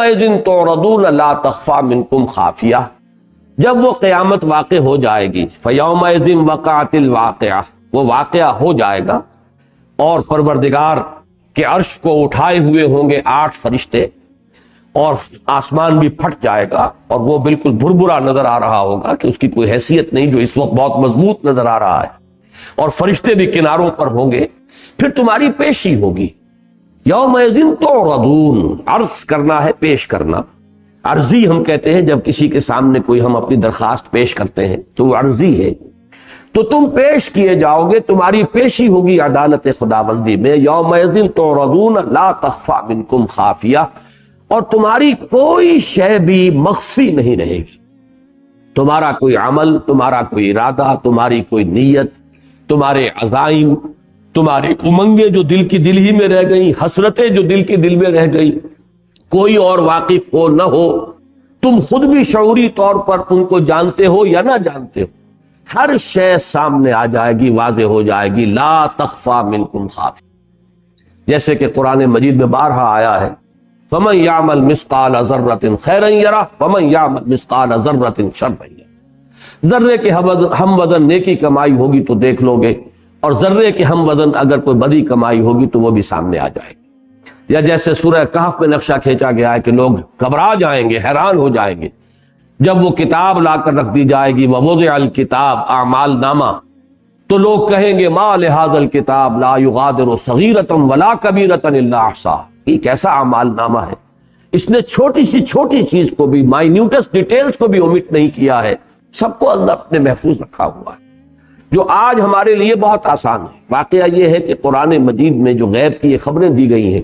یومئذ تعرضون لا تخفی منکم خافیہ، جب وہ قیامت واقع ہو جائے گی، فیومئذ وقعت الواقعہ، وہ واقعہ ہو جائے گا، اور پروردگار کے عرش کو اٹھائے ہوئے ہوں گے 8 فرشتے، اور آسمان بھی پھٹ جائے گا، اور وہ بالکل بھربھرا نظر آ رہا ہوگا کہ اس کی کوئی حیثیت نہیں، جو اس وقت بہت مضبوط نظر آ رہا ہے، اور فرشتے بھی کناروں پر ہوں گے۔ پھر تمہاری پیشی ہوگی، یومئذ تعرضون، عرض کرنا ہے، پیش کرنا، عرضی ہم کہتے ہیں جب کسی کے سامنے کوئی ہم اپنی درخواست پیش کرتے ہیں تو وہ عرضی ہے، تو تم پیش کیے جاؤ گے، تمہاری پیشی ہوگی عدالت خداوندی میں، یومئذ تعرضون لا تخفی منکم خافیہ، اور تمہاری کوئی شے بھی مخفی نہیں رہے گی، تمہارا کوئی عمل، تمہارا کوئی ارادہ، تمہاری کوئی نیت، تمہارے عزائم، تمہاری امنگیں جو دل کی دل ہی میں رہ گئیں، حسرتیں جو دل کی دل میں رہ گئیں، کوئی اور واقف ہو نہ ہو، تم خود بھی شعوری طور پر ان کو جانتے ہو یا نہ جانتے ہو، ہر شے سامنے آ جائے گی، واضح ہو جائے گی، لا تخفی منکم خافیہ، جیسے کہ قرآن مجید میں بارہا آیا ہے، فَمَن يَعْمَلْ مِثْقَالَ ذَرَّةٍ خَيْرًا يَرَهُ وَمَن يَعْمَلْ مِثْقَالَ ذَرَّةٍ شَرًّا يَرَهُ، ذرے کے ہم وزن نیکی کمائی ہوگی تو دیکھ لو گے، اور ذرے کے ہم وزن اگر کوئی بدی کمائی ہوگی تو وہ بھی سامنے آ جائے گی۔ یا جیسے سورہ کہف میں نقشہ کھینچا گیا ہے کہ لوگ گھبرا جائیں گے، حیران ہو جائیں گے، جب وہ کتاب لا کر رکھ دی جائے گی، وَوُضِعَ الْكِتَابُ اعمال نامہ، تو لوگ کہیں گے مَا لِهَذَا الْكِتَابِ لَا يُغَادِرُ صَغِيرَةً وَلَا كَبِيرَةً إِلَّا أَحْصَاهَا، یہ کیسا اعمال نامہ ہے، اس نے چھوٹی سی چھوٹی چیز کو بھی، مائنیوٹس ڈیٹیلز کو بھی اومٹ نہیں کیا ہے، سب کو اللہ اپنے محفوظ رکھا ہوا ہے، جو آج ہمارے لیے بہت آسان ہے۔ واقعہ یہ ہے کہ قرآن مجید میں جو غیب کی یہ خبریں دی گئی ہیں،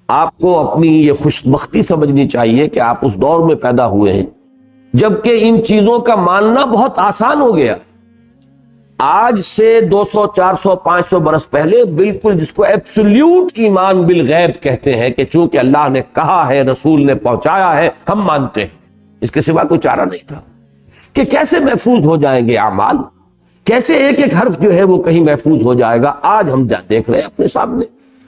آپ کو اپنی یہ خوش بختی سمجھنی چاہیے کہ آپ اس دور میں پیدا ہوئے ہیں جبکہ ان چیزوں کا ماننا بہت آسان ہو گیا۔ آج سے 200 400 500 برس پہلے بالکل جس کو ایبسولیوٹ ایمان بالغیب کہتے ہیں کہ چونکہ اللہ نے کہا ہے، رسول نے پہنچایا ہے، ہم مانتے ہیں، اس کے سوا کوئی چارہ نہیں تھا کہ کیسے محفوظ ہو جائیں گے اعمال، کیسے ایک ایک حرف جو ہے وہ کہیں محفوظ ہو جائے گا۔ آج ہم دیکھ رہے ہیں اپنے سامنے،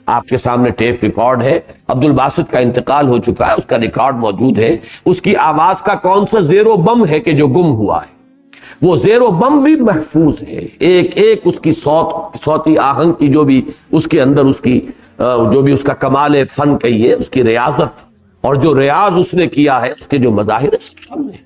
آپ کے سامنے ٹیپ ریکارڈ ہے، عبد الباسط کا انتقال ہو چکا ہے، اس کا ریکارڈ موجود ہے، اس کی آواز کا کون سا زیر و بم ہے کہ جو گم ہوا ہے، وہ زیر و بم بھی محفوظ ہے، ایک ایک اس کی صوتی آہنگ کی جو بھی اس کے اندر اس کی جو بھی اس کا کمال فن کہیے، اس کی ریاضت اور جو ریاض اس نے کیا ہے، اس کے جو مظاہر سامنے،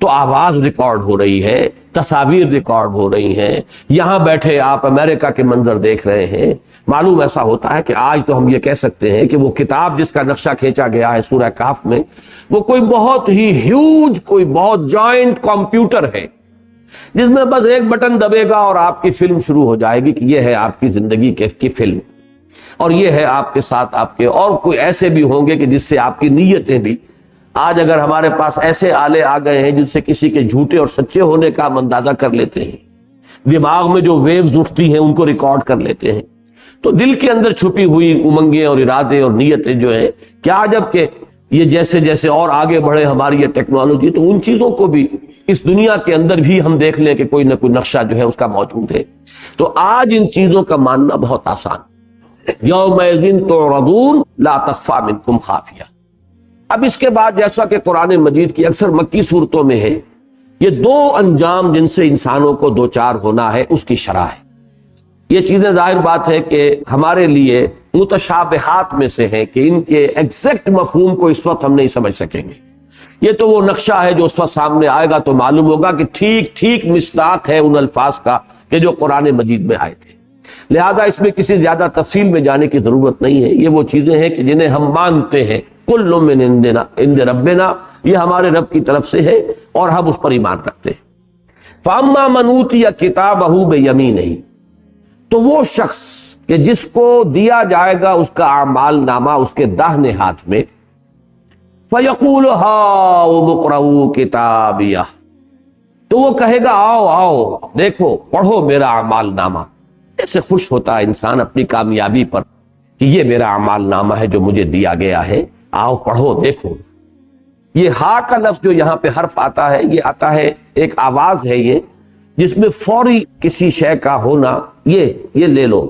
تو آواز ریکارڈ ہو رہی ہے، تصاویر ریکارڈ ہو رہی ہیں، یہاں بیٹھے آپ امریکہ کے منظر دیکھ رہے ہیں۔ معلوم ایسا ہوتا ہے کہ آج تو ہم یہ کہہ سکتے ہیں کہ وہ کتاب جس کا نقشہ کھینچا گیا ہے سورہ کہف میں، وہ کوئی بہت ہی ہیوج، کوئی بہت جوائنٹ کمپیوٹر ہے جس میں بس ایک بٹن دبے گا اور آپ کی فلم شروع ہو جائے گی کہ یہ ہے آپ کی زندگی کی فلم، اور یہ ہے آپ کے ساتھ آپ کے، اور کوئی ایسے بھی ہوں گے کہ جس سے آپ کی نیتیں بھی، آج اگر ہمارے پاس ایسے آلے آ گئے ہیں جن سے کسی کے جھوٹے اور سچے ہونے کا ہم اندازہ کر لیتے ہیں، دماغ میں جو ویوز اٹھتی ہیں ان کو ریکارڈ کر لیتے ہیں، تو دل کے اندر چھپی ہوئی امنگیں اور ارادے اور نیتیں جو ہیں، کیا عجب کہ یہ جیسے جیسے اور آگے بڑھے ہماری یہ ٹیکنالوجی، تو ان چیزوں کو بھی اس دنیا کے اندر بھی ہم دیکھ لیں کہ کوئی نہ کوئی نقشہ جو ہے اس کا موجود ہے۔ تو آج ان چیزوں کا ماننا بہت آسان، یومئذ تعرضون لا تخفی منکم خافیہ۔ اب اس کے بعد جیسا کہ قرآن مجید کی اکثر مکی صورتوں میں ہے، یہ 2 انجام جن سے انسانوں کو دوچار ہونا ہے اس کی شرح ہے۔ یہ چیزیں ظاہر بات ہے کہ ہمارے لیے متشابہات میں سے ہیں کہ ان کے ایگزیکٹ مفہوم کو اس وقت ہم نہیں سمجھ سکیں گے، یہ تو وہ نقشہ ہے جو اس وقت سامنے آئے گا تو معلوم ہوگا کہ ٹھیک ٹھیک مصداق ہے ان الفاظ کا کہ جو قرآن مجید میں آئے تھے، لہذا اس میں کسی زیادہ تفصیل میں جانے کی ضرورت نہیں ہے۔ یہ وہ چیزیں ہیں کہ جنہیں ہم مانتے ہیں، کل من عند ربنا، یہ ہمارے رب کی طرف سے ہے اور ہم اس پر ایمان رکھتے ہیں۔ فاما من اوتی کتابہ بیمینہ، تو وہ شخص کہ جس کو دیا جائے گا اس کا اعمال نامہ اس کے داہنے ہاتھ میں، فیقول ہاؤم اقرؤوا کتابیہ، تو وہ کہے گا آؤ آؤ دیکھو پڑھو میرا اعمال نامہ۔ ایسے خوش ہوتا ہے انسان اپنی کامیابی پر کہ یہ میرا اعمال نامہ ہے جو مجھے دیا گیا ہے، آؤ پڑھو دیکھو۔ یہ ہا کا لفظ جو یہاں پہ حرف آتا ہے، یہ آتا ہے ایک آواز ہے یہ جس میں فوری کسی شے کا ہونا، یہ لے لو،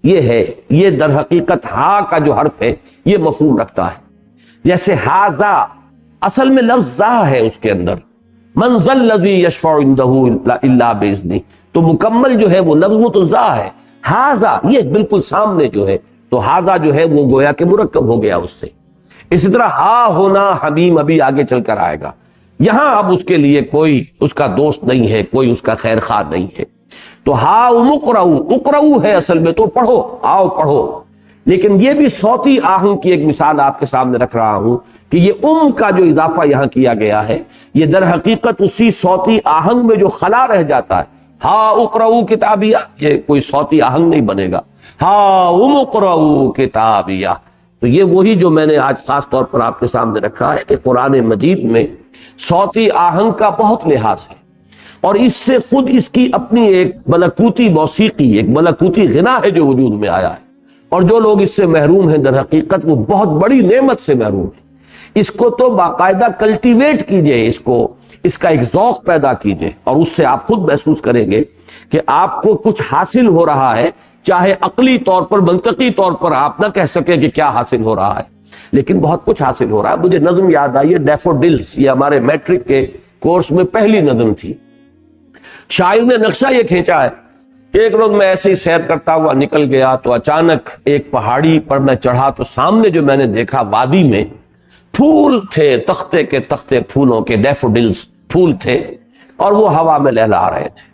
یہ ہے، یہ در حقیقت ہا کا جو حرف ہے یہ مفہوم رکھتا ہے۔ جیسے ہاذا اصل میں لفظ ذا ہے اس کے اندر، من ذا الذی یشفع عنده الا باذنہ، تو مکمل جو ہے وہ لفظ وہ تو ذا ہے، ہاذا یہ بالکل سامنے جو ہے، تو ہاذا جو ہے وہ گویا کہ مرکب ہو گیا اس سے۔ اسی طرح ہا ہونا حمیم ابھی آگے چل کر آئے گا، یہاں اب اس کے لیے کوئی اس کا دوست نہیں ہے، کوئی اس کا خیر خواہ نہیں ہے۔ تو ہا مقرؤ، اقرؤ ہے اصل میں تو پڑھو، آؤ پڑھو، لیکن یہ بھی صوتی آہنگ کی ایک مثال آپ کے سامنے رکھ رہا ہوں کہ یہ کا جو اضافہ یہاں کیا گیا ہے یہ در حقیقت اسی صوتی آہنگ میں جو خلا رہ جاتا ہے، ہا اقرؤ کتابیہ، یہ کوئی صوتی آہنگ نہیں بنے گا، ہا اقرؤ کتابیہ۔ تو یہ وہی جو میں نے آج خاص طور پر آپ کے سامنے رکھا ہے کہ قرآن مجید میں صوتی آہنگ کا بہت لحاظ ہے، اور اس سے خود اس کی اپنی ایک ملکوتی موسیقی، ایک ملکوتی غنا ہے جو وجود میں آیا ہے، اور جو لوگ اس سے محروم ہیں در حقیقت وہ بہت بڑی نعمت سے محروم ہیں۔ اس کو تو باقاعدہ کلٹیویٹ کیجئے، اس کا ایک ذوق پیدا کیجئے، اور اس سے آپ خود محسوس کریں گے کہ آپ کو کچھ حاصل ہو رہا ہے، چاہے عقلی طور پر، منطقی طور پر آپ نہ کہہ سکیں کہ کیا حاصل ہو رہا ہے، لیکن بہت کچھ حاصل ہو رہا ہے۔ مجھے نظم یاد آئی ہے ڈیفوڈلز، یہ ہمارے میٹرک کے کورس میں پہلی نظم تھی۔ شاعر نے نقشہ یہ کھینچا ہے کہ ایک روز میں ایسے ہی سیر کرتا ہوا نکل گیا تو اچانک ایک پہاڑی پر میں چڑھا، تو سامنے جو میں نے دیکھا وادی میں پھول تھے، تختے کے تختے پھولوں کے، ڈیفوڈلز پھول تھے، اور وہ ہوا میں لہلا رہے تھے۔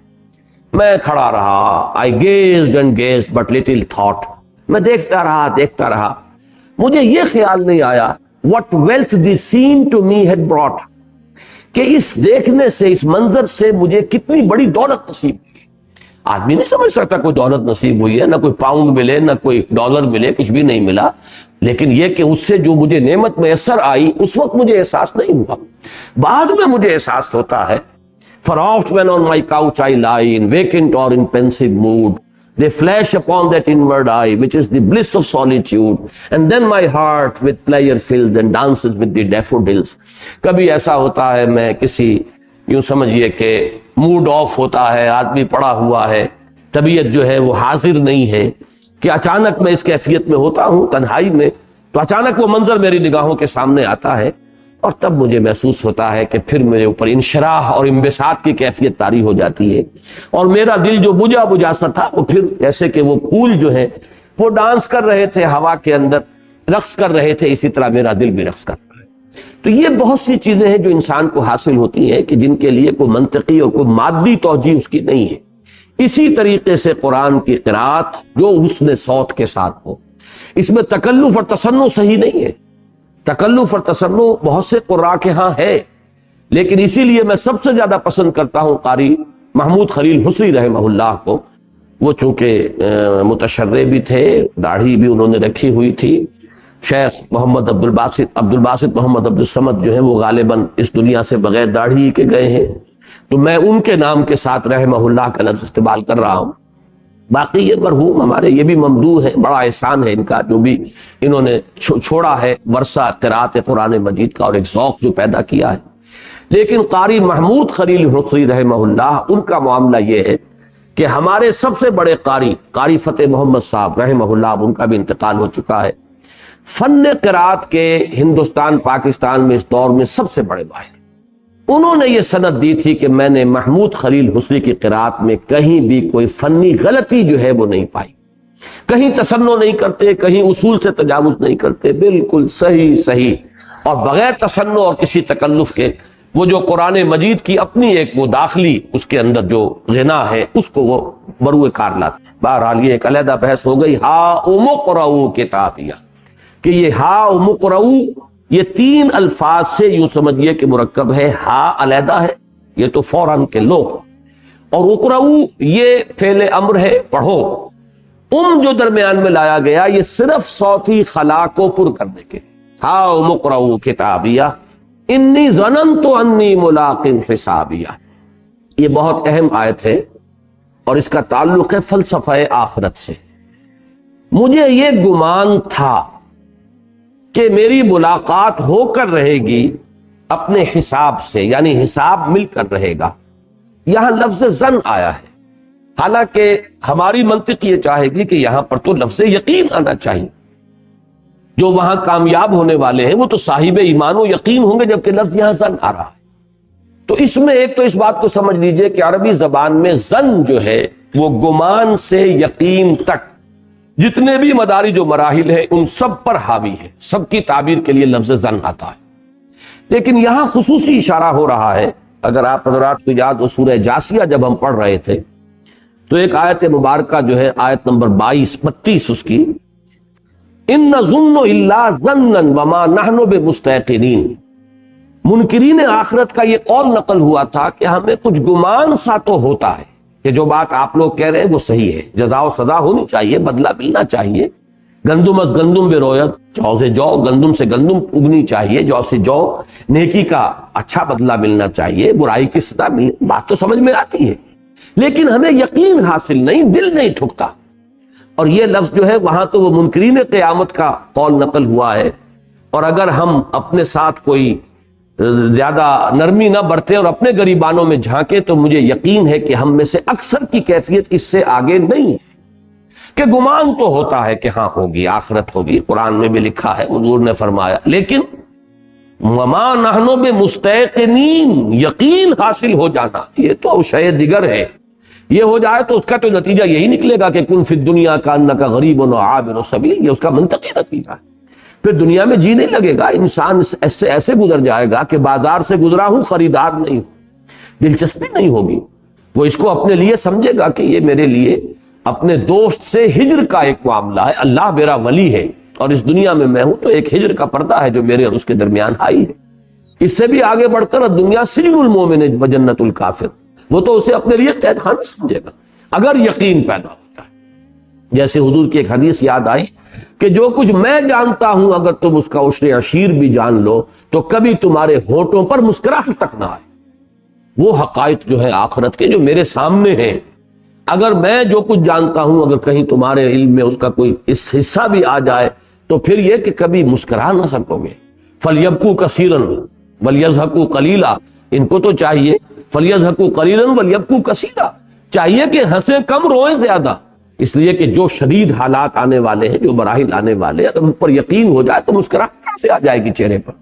میں کھڑا رہا، I gazed and gazed but little thought، میں دیکھتا رہا، مجھے یہ خیال نہیں آیا what wealth the scene to me had brought، کہ اس دیکھنے سے، اس منظر سے مجھے کتنی بڑی دولت نصیب ہوئی۔ آدمی نہیں سمجھ سکتا کوئی دولت نصیب ہوئی ہے، نہ کوئی پاؤنڈ ملے، نہ کوئی ڈالر ملے، کچھ بھی نہیں ملا، لیکن یہ کہ اس سے جو مجھے نعمت میسر آئی اس وقت مجھے احساس نہیں ہوا، بعد میں مجھے احساس ہوتا ہے۔ For oft when on my couch I lie in vacant or in pensive mood, they flash upon that inward eye which is the bliss of solitude, and then my heart with pleasure fills and dances with the daffodils۔ کبھی ایسا ہوتا ہے میں کسی، یوں سمجھیے کہ mood of ہوتا ہے، آدمی پڑا ہوا ہے، طبیعت جو ہے وہ حاضر نہیں ہے، کہ اچانک میں اس کیفیت میں ہوتا ہوں تنہائی میں، تو اچانک وہ منظر میری نگاہوں کے سامنے آتا ہے، اور تب مجھے محسوس ہوتا ہے کہ پھر میرے اوپر انشراح اور انبساط کی کیفیت طاری ہو جاتی ہے، اور میرا دل جو بجھا بجھا سا تھا وہ پھر جیسے کہ وہ پھول جو ہے وہ ڈانس کر رہے تھے ہوا کے اندر، رقص کر رہے تھے، اسی طرح میرا دل بھی رقص کر رہا ہے۔ تو یہ بہت سی چیزیں ہیں جو انسان کو حاصل ہوتی ہیں کہ جن کے لیے کوئی منطقی اور کوئی مادی توجیہ اس کی نہیں ہے۔ اسی طریقے سے قرآن کی قرات جو حسن صوت کے ساتھ ہو، اس میں تکلف اور تصنع صحیح نہیں ہے۔ تکلف اور تصنع بہت سے قراء کے ہاں ہے، لیکن اسی لیے میں سب سے زیادہ پسند کرتا ہوں قاری محمود خلیل حصری رحمہ اللہ کو۔ وہ چونکہ متشرع بھی تھے، داڑھی بھی انہوں نے رکھی ہوئی تھی۔ شیخ محمد عبدالباسط محمد عبدالصمد جو ہے وہ غالباً اس دنیا سے بغیر داڑھی کے گئے ہیں، تو میں ان کے نام کے ساتھ رحمہ اللہ کا لفظ استعمال کر رہا ہوں۔ باقی یہ مرحوم ہمارے یہ بھی ممدوح ہے، بڑا احسان ہے ان کا جو بھی انہوں نے چھوڑا ہے ورثہ قرات قرآن مجید کا، اور ایک ذوق جو پیدا کیا ہے۔ لیکن قاری محمود خلیل حصری رحمہ اللہ، ان کا معاملہ یہ ہے کہ ہمارے سب سے بڑے قاری فتح محمد صاحب رحمہ اللہ، ان کا بھی انتقال ہو چکا ہے، فن قرات کے ہندوستان پاکستان میں اس دور میں سب سے بڑے ماہر۔ انہوں نے یہ سند دی تھی کہ میں نے محمود خلیل حصری کی قرات میں کہیں بھی کوئی فنی غلطی جو ہے وہ نہیں پائی، کہیں تصنع نہیں کرتے، کہیں اصول سے تجاوز نہیں کرتے، بالکل صحیح اور بغیر تصنع اور کسی تکلف کے وہ جو قرآن مجید کی اپنی ایک وہ داخلی اس کے اندر جو غنا ہے اس کو وہ بروئے کار لاتے۔ بہرحال یہ ایک علیحدہ بحث ہو گئی۔ ہا مقرؤ کتابیہ، کہ یہ ہا مقرؤ یہ تین الفاظ سے یوں سمجھیے کہ مرکب ہے۔ ہا علیحدہ ہے، یہ تو فوراً کے لو، اور اقرؤ یہ فعل امر ہے، پڑھو۔ جو درمیان میں لایا گیا یہ صرف صوتی خلا کو پر کرنے کے۔ ہا مقرؤ کتابیہ انی ظننت انی ملاق حسابیہ، یہ بہت اہم آیت ہے اور اس کا تعلق ہے فلسفہ آخرت سے۔ مجھے یہ گمان تھا کہ میری ملاقات ہو کر رہے گی اپنے حساب سے، یعنی حساب مل کر رہے گا۔ یہاں لفظ ظن آیا ہے، حالانکہ ہماری منطق یہ چاہے گی کہ یہاں پر تو لفظ یقین آنا چاہیے، جو وہاں کامیاب ہونے والے ہیں وہ تو صاحب ایمان و یقین ہوں گے، جبکہ لفظ یہاں زن آ رہا ہے۔ تو اس میں ایک تو اس بات کو سمجھ لیجئے کہ عربی زبان میں زن جو ہے وہ گمان سے یقین تک جتنے بھی مدارج و مراحل ہیں ان سب پر حاوی ہے، سب کی تعبیر کے لیے لفظ زن آتا ہے۔ لیکن یہاں خصوصی اشارہ ہو رہا ہے، اگر آپ حضرات کو یاد ہو سورہ جاسیہ جب ہم پڑھ رہے تھے تو ایک آیت مبارکہ جو ہے آیت نمبر 32 اس کی، ان نظن الا ظنا وما نحن بمستيقنين، منکرین آخرت کا یہ قول نقل ہوا تھا کہ ہمیں کچھ گمان سا تو ہوتا ہے کہ جو بات آپ لوگ کہہ رہے ہیں وہ صحیح ہے، جزا و سزا ہونی چاہیے، بدلہ ملنا چاہیے، گندم از گندم بے رویت، جو سے جو گندم سے گندم اگنی چاہیے، جو سے جو نیکی کا اچھا بدلہ ملنا چاہیے، برائی کی سزا ملنے، بات تو سمجھ میں آتی ہے، لیکن ہمیں یقین حاصل نہیں، دل نہیں ٹھکتا۔ اور یہ لفظ جو ہے وہاں تو وہ منکرین قیامت کا قول نقل ہوا ہے، اور اگر ہم اپنے ساتھ کوئی زیادہ نرمی نہ برتے اور اپنے گریبانوں میں جھانکے تو مجھے یقین ہے کہ ہم میں سے اکثر کی کیفیت اس سے آگے نہیں ہے، کہ گمان تو ہوتا ہے کہ ہاں ہوگی، آخرت ہوگی، قرآن میں بھی لکھا ہے، حضور نے فرمایا، لیکن وما نحن بمستيقنين، یقین حاصل ہو جانا یہ تو شے دیگر ہے۔ یہ ہو جائے تو اس کا تو نتیجہ یہی نکلے گا کہ کن فی الدنیا کانک غریب و عابر سبیل، یہ اس کا منطقی نتیجہ ہے۔ پھر دنیا میں جی نہیں لگے گا، انسان ایسے گزر جائے گا کہ بازار سے گزرا ہوں، خریدار نہیں ہوں، دلچسپی نہیں ہوگی، وہ اس کو اپنے لیے سمجھے گا کہ یہ میرے لیے اپنے دوست سے ہجر کا ایک معاملہ ہے، اللہ میرا ولی ہے اور اس دنیا میں ہوں تو ایک ہجر کا پردہ ہے جو میرے اور اس کے درمیان حائل ہے۔ اس سے بھی آگے بڑھ کر دنیا سجن المومن و جنت الکافر، وہ تو اسے اپنے لیے قید خانہ سمجھے گا اگر یقین پیدا ہوتا ہے۔ جیسے حضور کی ایک حدیث یاد آئی کہ جو کچھ میں جانتا ہوں اگر تم اس کا عشر عشیر بھی جان لو تو کبھی تمہارے ہونٹوں پر مسکراہٹ تک نہ آئے۔ وہ حقائق جو ہے آخرت کے جو میرے سامنے ہیں، اگر میں جو کچھ جانتا ہوں اگر کہیں تمہارے علم میں اس کا کوئی اس حصہ بھی آ جائے تو پھر یہ کہ کبھی مسکرا نہ سکو گے۔ فَلْيَبْكُوا كَثِيرًا وَلْيَضْحَكُوا قَلِيلًا، ان کو تو چاہیے فَلْيَضْحَكُوا قَلِيلًا وَلْيَبْكُوا كَثِيرًا، چاہیے کہ ہنسیں کم روئیں زیادہ، اس لیے کہ جو شدید حالات آنے والے ہیں، جو مراحل آنے والے ہیں، اگر ان پر یقین ہو جائے تو مسکراہٹ کہاں سے آ جائے گی چہرے پر۔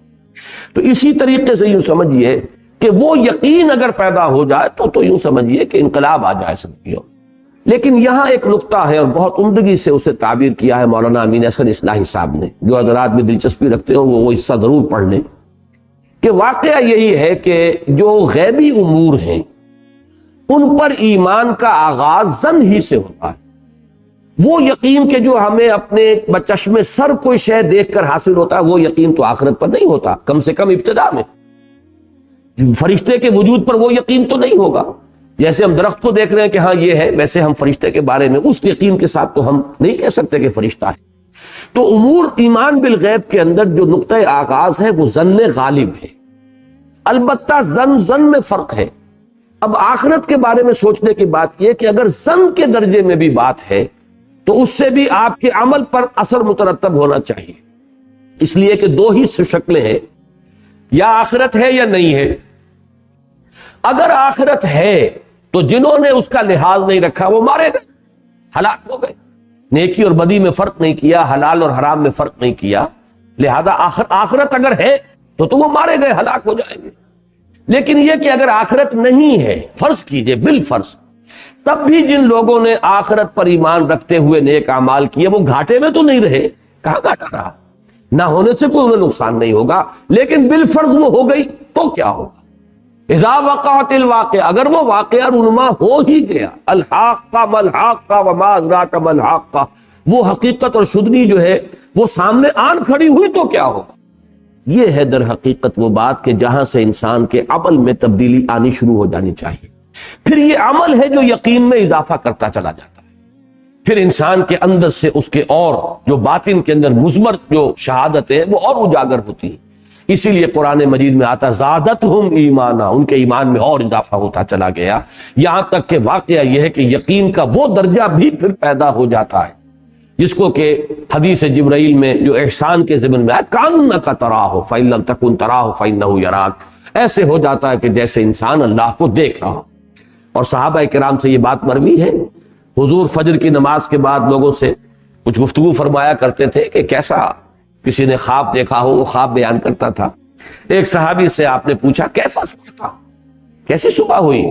تو اسی طریقے سے یوں سمجھیے کہ وہ یقین اگر پیدا ہو جائے تو یوں سمجھیے کہ انقلاب آ جائے سمجھیے۔ لیکن یہاں ایک نقطہ ہے اور بہت عمدگی سے اسے تعبیر کیا ہے مولانا امین احسن اصلاحی صاحب نے، جو حضرات میں دلچسپی رکھتے ہو وہ حصہ ضرور پڑھ لیں، کہ واقعہ یہی ہے کہ جو غیبی امور ہیں ان پر ایمان کا آغاز ظن ہی سے ہوتا ہے۔ وہ یقین کہ جو ہمیں اپنے بچشم سر کوئی شے دیکھ کر حاصل ہوتا ہے، وہ یقین تو آخرت پر نہیں ہوتا، کم سے کم ابتدا میں۔ فرشتے کے وجود پر وہ یقین تو نہیں ہوگا، جیسے ہم درخت کو دیکھ رہے ہیں کہ ہاں یہ ہے، ویسے ہم فرشتے کے بارے میں اس یقین کے ساتھ تو ہم نہیں کہہ سکتے کہ فرشتہ ہے۔ تو امور ایمان بالغیب کے اندر جو نقطہ آغاز ہے وہ ظن غالب ہے، البتہ ظن میں فرق ہے۔ اب آخرت کے بارے میں سوچنے کی بات یہ کہ اگر ظن کے درجے میں بھی بات ہے تو اس سے بھی آپ کے عمل پر اثر مترتب ہونا چاہیے، اس لیے کہ دو ہی شکلیں ہیں، یا آخرت ہے یا نہیں ہے۔ اگر آخرت ہے تو جنہوں نے اس کا لحاظ نہیں رکھا وہ مارے گئے، ہلاک ہو گئے، نیکی اور بدی میں فرق نہیں کیا، حلال اور حرام میں فرق نہیں کیا، لہذا آخرت اگر ہے تو وہ مارے گئے، ہلاک ہو جائیں گے۔ لیکن یہ کہ اگر آخرت نہیں ہے، فرض کیجئے بالفرض، تب بھی جن لوگوں نے آخرت پر ایمان رکھتے ہوئے نیک اعمال کیے وہ گھاٹے میں تو نہیں رہے، کہاں گھاٹا رہا؟ نہ ہونے سے کوئی انہیں نقصان نہیں ہوگا، لیکن بالفرض وہ ہو گئی تو کیا ہوگا؟ اذا وقعت الواقعہ، اگر وہ واقعہ رونما ہو ہی گیا، الحاقہ ملحاقہ وما ادراک ملحاقہ، وہ حقیقت اور شدنی جو ہے وہ سامنے آن کھڑی ہوئی تو کیا ہوگا؟ یہ ہے در حقیقت وہ بات کہ جہاں سے انسان کے عمل میں تبدیلی آنی شروع ہو جانی چاہیے۔ پھر یہ عمل ہے جو یقین میں اضافہ کرتا چلا جاتا ہے، پھر انسان کے اندر سے اس کے اور جو باطن کے اندر مضمر جو شہادتیں ہیں وہ اور اجاگر ہوتی ہیں۔ اسی لیے قرآن مجید میں آتا زادتہم ایمانا، ان کے ایمان میں اور اضافہ ہوتا چلا گیا، یہاں تک کہ واقعہ یہ ہے کہ یقین کا وہ درجہ بھی پھر پیدا ہو جاتا ہے جس کو کہ حدیث جبرائیل میں جو احسان کے ضمن میں آیا، کانک تراہ فإن لم تکن تراہ فإنہ یراک، ایسے ہو جاتا ہے کہ جیسے انسان اللہ کو دیکھ رہا۔ اور صحابہ کرام سے یہ بات مروی ہے، حضور فجر کی نماز کے بعد لوگوں سے کچھ گفتگو فرمایا کرتے تھے کہ کیسا کسی نے خواب دیکھا ہو وہ خواب بیان کرتا تھا۔ ایک صحابی سے آپ نے پوچھا کیسا صبح تھا، کیسی صبح ہوئی؟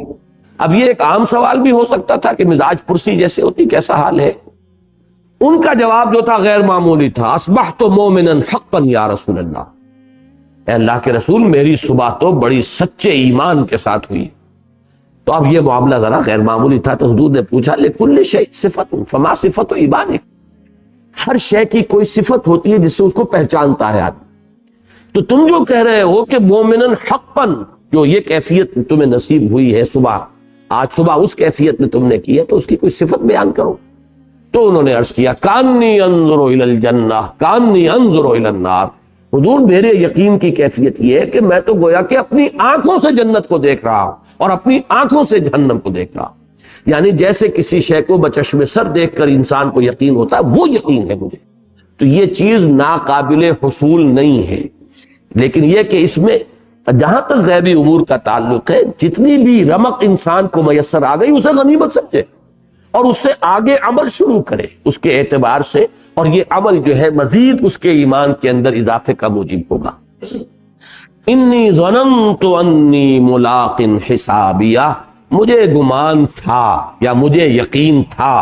اب یہ ایک عام سوال بھی ہو سکتا تھا کہ مزاج پرسی جیسے ہوتی کیسا حال ہے، ان کا جواب جو تھا غیر معمولی تھا، اصبحت مومنا حقا یا رسول اللہ، اے اللہ کے رسول میری صبح تو بڑی سچے ایمان کے ساتھ ہوئی۔ تو اب یہ معاملہ ذرا غیر معمولی تھا، تو حضور نے پوچھا لکل شیء صفت فما صفت ایمانک، ہر شے کی کوئی صفت ہوتی ہے جس سے اس کو پہچانتا ہے آدمی، تو تم جو کہہ رہے ہو کہ مومنا حقا، جو یہ کیفیت تمہیں نصیب ہوئی ہے صبح، آج صبح اس کیفیت میں تم نے کی ہے، تو اس کی کوئی صفت بیان کرو۔ تو انہوں نے عرض کیا کانی انظر الی الجنہ کانی انظر الی النار، حضور میرے یقین کی کیفیت یہ ہے کہ میں تو گویا کہ اپنی آنکھوں سے جنت کو دیکھ رہا ہوں اور اپنی آنکھوں سے جہنم کو دیکھ رہا ہوں، یعنی جیسے کسی شے کو بچشم سر دیکھ کر انسان کو یقین ہوتا ہے وہ یقین ہے مجھے۔ تو یہ چیز ناقابل حصول نہیں ہے، لیکن یہ کہ اس میں جہاں تک غیبی امور کا تعلق ہے جتنی بھی رمق انسان کو میسر آ گئی اسے غنیمت سمجھے اور اس سے آگے عمل شروع کرے اس کے اعتبار سے، اور یہ عمل جو ہے مزید اس کے ایمان کے اندر اضافے کا موجب ہوگا۔ انی ظننت انی ملاق حسابیہ، مجھے گمان تھا یا مجھے یقین تھا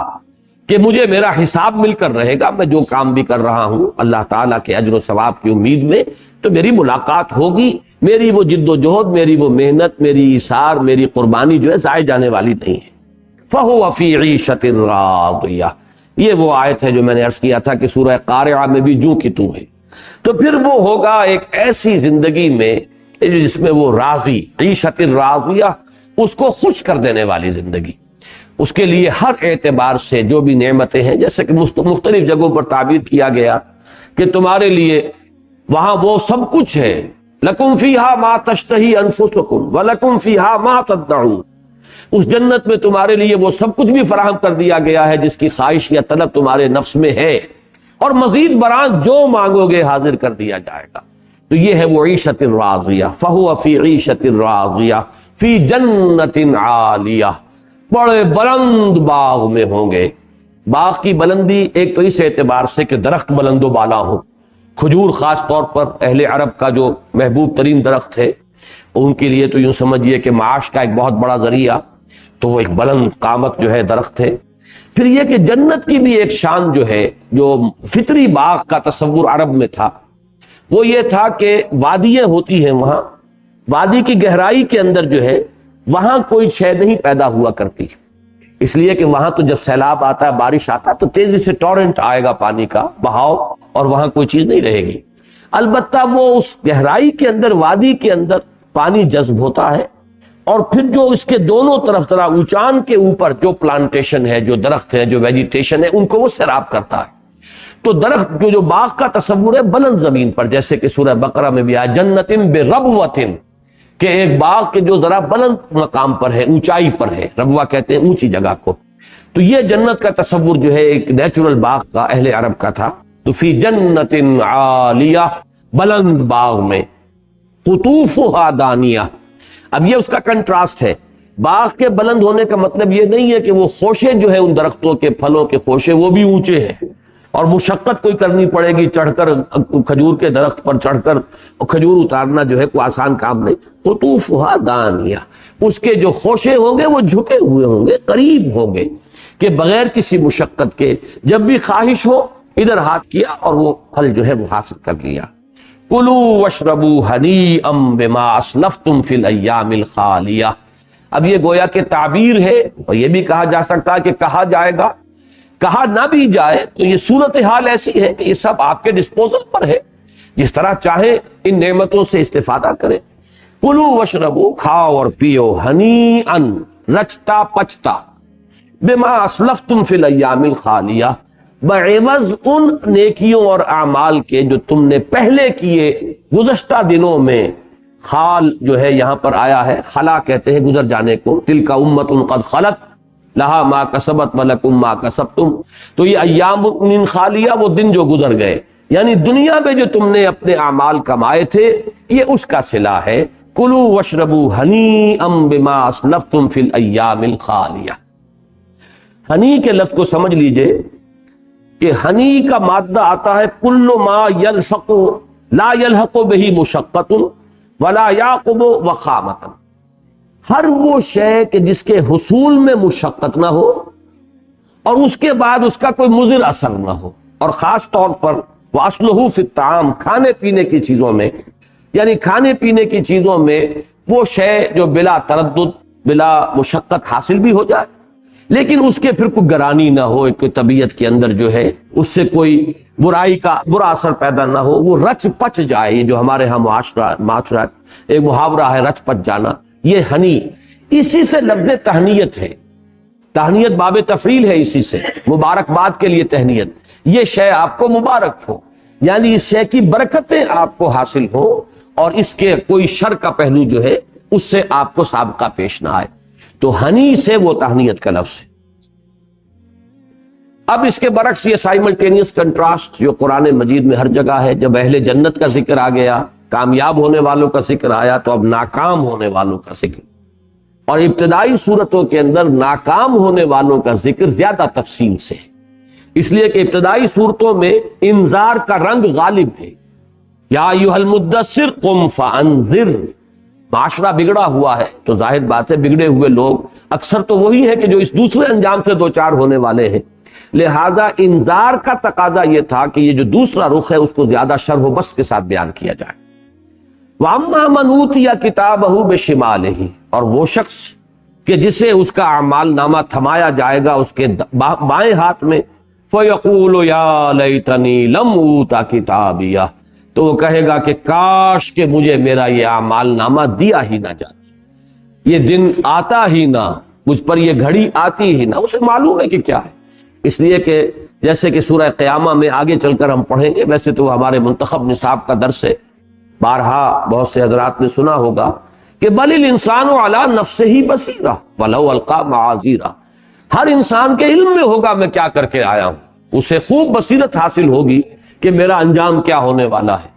کہ مجھے میرا حساب مل کر رہے گا، میں جو کام بھی کر رہا ہوں اللہ تعالیٰ کے اجر و ثواب کی امید میں تو میری ملاقات ہوگی، میری وہ جد و جہد، میری وہ محنت، میری ایثار، میری قربانی جو ہے ضائع جانے والی نہیں ہے۔ فَهُوَ فِي عِيشَةٍ رَاضِيَةٍ، یہ وہ آیت ہے جو میں نے عرض کیا تھا کہ سورہ قارعہ میں بھی جو کہ تو ہے، تو پھر وہ ہوگا ایک ایسی زندگی میں جس میں وہ راضی، عیشۃ راضیہ، اس کو خوش کر دینے والی زندگی، اس کے لیے ہر اعتبار سے جو بھی نعمتیں ہیں، جیسے کہ مختلف جگہوں پر تعبیر کیا گیا کہ تمہارے لیے وہاں وہ سب کچھ ہے، لکم فیہا ما تشتہی انفسکم ولکم فیہا ما تدعون، اس جنت میں تمہارے لیے وہ سب کچھ بھی فراہم کر دیا گیا ہے جس کی خواہش یا طلب تمہارے نفس میں ہے، اور مزید برآں جو مانگو گے حاضر کر دیا جائے گا۔ تو یہ ہے وہ عیشۃ راضیہ، فہو فی عیشۃ راضیہ فی جنت عالیہ، بڑے بلند باغ میں ہوں گے۔ باغ کی بلندی ایک تو اس اعتبار سے کہ درخت بلند و بالا ہو، کھجور خاص طور پر اہل عرب کا جو محبوب ترین درخت ہے، ان کے لیے تو یوں سمجھیے کہ معاش کا ایک بہت بڑا ذریعہ، تو وہ ایک بلند قامت جو ہے درخت ہے۔ پھر یہ کہ جنت کی بھی ایک شان جو ہے، جو فطری باغ کا تصور عرب میں تھا، وہ یہ تھا کہ وادیاں ہوتی ہیں، وہاں وادی کی گہرائی کے اندر جو ہے وہاں کوئی شے نہیں پیدا ہوا کرتی، اس لیے کہ وہاں تو جب سیلاب آتا ہے، بارش آتا ہے، تو تیزی سے ٹورنٹ آئے گا پانی کا بہاؤ، اور وہاں کوئی چیز نہیں رہے گی۔ البتہ وہ اس گہرائی کے اندر، وادی کے اندر پانی جذب ہوتا ہے، اور پھر جو اس کے دونوں طرف ذرا اونچان کے اوپر جو پلانٹیشن ہے، جو درخت ہے، جو ویجیٹیشن ہے، ان کو وہ سیراب کرتا ہے۔ تو درخت جو باغ کا تصور ہے بلند زمین پر، جیسے کہ سورہ بقرہ میں بھی آیا جنتن بربوتن، کہ ایک باغ کے جو ذرا بلند مقام پر ہے، اونچائی پر ہے، ربوہ کہتے ہیں اونچی جگہ کو۔ تو یہ جنت کا تصور جو ہے ایک نیچرل باغ کا اہل عرب کا تھا۔ تو فی جنت عالیہ، بلند باغ میں، قطوفہا دانیہ، اب یہ اس کا کنٹراسٹ ہے۔ باغ کے بلند ہونے کا مطلب یہ نہیں ہے کہ وہ خوشے جو ہے ان درختوں کے پھلوں کے خوشے وہ بھی اونچے ہیں اور مشقت کوئی کرنی پڑے گی چڑھ کر کھجور کے درخت پر چڑھ کر کھجور اتارنا جو ہے کوئی آسان کام نہیں۔ قطوفہا دانیہ، اس کے جو خوشے ہوں گے وہ جھکے ہوئے ہوں گے، قریب ہوں گے، کہ بغیر کسی مشقت کے جب بھی خواہش ہو ادھر ہاتھ کیا اور وہ پھل جو ہے وہ حاصل کر لیا۔ کلوا واشربوا ہنیئا بما اسلفتم فی الایام الخالیہ، اب یہ گویا کہ تعبیر ہے، اور یہ بھی کہا جا سکتا ہے کہ کہا جائے گا، کہا نہ بھی جائے تو یہ صورتحال ایسی ہے کہ یہ سب آپ کے ڈسپوزل پر ہے، جس طرح چاہیں ان نعمتوں سے استفادہ کریں۔ کلوا واشربوا، کھاؤ اور پیو، ہنیئا، رچتا پچتا، بما اسلفتم فی الایام الخالیہ، بعوض ان نیکیوں اور اعمال کے جو تم نے پہلے کیے گزشتہ دنوں میں۔ خال جو ہے یہاں پر آیا ہے، خلا کہتے ہیں گزر جانے کو، تلک امۃ قد خلت لہا ما کسبت ولکم ما کسبتم، تو یہ ایام من خالیہ وہ دن جو گزر گئے، یعنی دنیا میں جو تم نے اپنے اعمال کمائے تھے یہ اس کا صلہ ہے۔ کلوا واشربوا ہنیئا بما اسلفتم فی الایام الخالیہ۔ ہنی کے لفظ کو سمجھ لیجئے، کہ ہنی کا مادہ آتا ہے کل ما یلحق لا یلحق بہ مشقۃ ولا یعقب وخامۃ، ہر وہ شے کہ جس کے حصول میں مشقت نہ ہو اور اس کے بعد اس کا کوئی مضر اثر نہ ہو، اور خاص طور پر واصلہ فی الطعام، کھانے پینے کی چیزوں میں، یعنی کھانے پینے کی چیزوں میں وہ شے جو بلا تردد بلا مشقت حاصل بھی ہو جائے، لیکن اس کے پھر کوئی گرانی نہ ہو، ایک طبیعت کے اندر جو ہے اس سے کوئی برائی کا برا اثر پیدا نہ ہو، وہ رچ پچ جائے۔ یہ جو ہمارے ہاں معاشرہ ایک محاورہ ہے رچ پچ جانا، یہ ہنی، اسی سے لفظ تہنیت ہے، تہنیت باب تفریل ہے، اسی سے مبارکباد کے لیے تہنیت، یہ شے آپ کو مبارک ہو، یعنی اس شے کی برکتیں آپ کو حاصل ہو اور اس کے کوئی شر کا پہلو جو ہے اس سے آپ کو سابقہ پیش نہ آئے، تو ہنی سے وہ تہنیت کا لفظ ہے۔ اب اس کے برعکس یہ سائملٹینیس کنٹراسٹ جو قرآن مجید میں ہر جگہ ہے، جب اہل جنت کا ذکر آ گیا، کامیاب ہونے والوں کا ذکر آیا، تو اب ناکام ہونے والوں کا ذکر، اور ابتدائی صورتوں کے اندر ناکام ہونے والوں کا ذکر زیادہ تفصیل سے، اس لیے کہ ابتدائی صورتوں میں انذار کا رنگ غالب ہے، یا ایھا المدثر قم فانذر، معاشرہ بگڑا ہوا ہے تو ظاہر بات ہے بگڑے ہوئے لوگ اکثر تو وہی ہے کہ جو اس دوسرے انجام سے دوچار ہونے والے ہیں، لہذا انذار کا تقاضا یہ تھا کہ یہ جو دوسرا رخ ہے اس کو زیادہ شرح و بسط کے ساتھ بیان کیا جائے۔ وَأَمَّا مَنْ أُوتِيَ كِتَابَهُ بِشِمَالِهِ، اور وہ شخص کہ جسے اس کا اعمال نامہ تھمایا جائے گا اس کے بائیں ہاتھ میں، فَيَقُولُ يَا لَيْتَنِي لَمْ أُوتَ كِتَابِيَهْ، تو وہ کہے گا کہ کاش کہ مجھے میرا یہ اعمال نامہ دیا ہی نہ جاتا، یہ دن آتا ہی نہ، مجھ پر یہ گھڑی آتی ہی نہ۔ اسے معلوم ہے کہ کیا ہے، اس لیے کہ جیسے کہ سورہ قیامہ میں آگے چل کر ہم پڑھیں گے، ویسے تو ہمارے منتخب نصاب کا درس ہے، بارہا بہت سے حضرات نے سنا ہوگا کہ بل الانسان علی نفسہ بصیرہ ولو القی معاذیرہ، ہر انسان کے علم میں ہوگا میں کیا کر کے آیا ہوں، اسے خوب بصیرت حاصل ہوگی کہ میرا انجام کیا ہونے والا ہے۔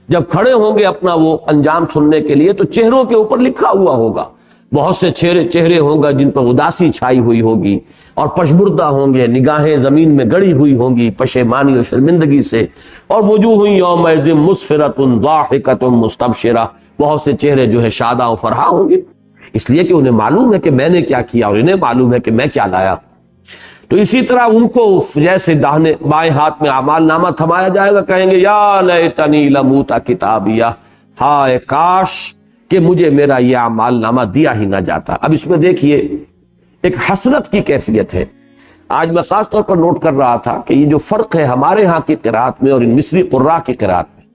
جب کھڑے ہوں گے اپنا وہ انجام سننے کے لیے تو چہروں کے اوپر لکھا ہوا ہوگا، بہت سے چہرے ہوں گے جن پر اداسی چھائی ہوئی ہوگی اور پشبردہ ہوں گے، نگاہیں زمین میں گڑی ہوئی ہوں گی پشیمانی اور شرمندگی سے، اور وجوہ یومئذ مسفرۃ ضاحکۃ مستبشرہ، بہت سے چہرے جو ہے شاداں و فرحاں ہوں گے، اس لیے کہ انہیں معلوم ہے کہ میں نے کیا کیا اور انہیں معلوم ہے کہ میں کیا لایا۔ تو اسی طرح ان کو جیسے داہنے بائیں ہاتھ میں اعمال نامہ تھمایا جائے گا، کہیں گے یا لیتنی لم اوت کتابیہ، ہائے کاش کہ مجھے میرا یہ اعمال نامہ دیا ہی نہ جاتا۔ اب اس میں دیکھیے ایک حسرت کی کیفیت ہے، آج میں خاص طور پر نوٹ کر رہا تھا کہ یہ جو فرق ہے ہمارے ہاں کی قرات میں اور ان مصری قراء کی قرات میں،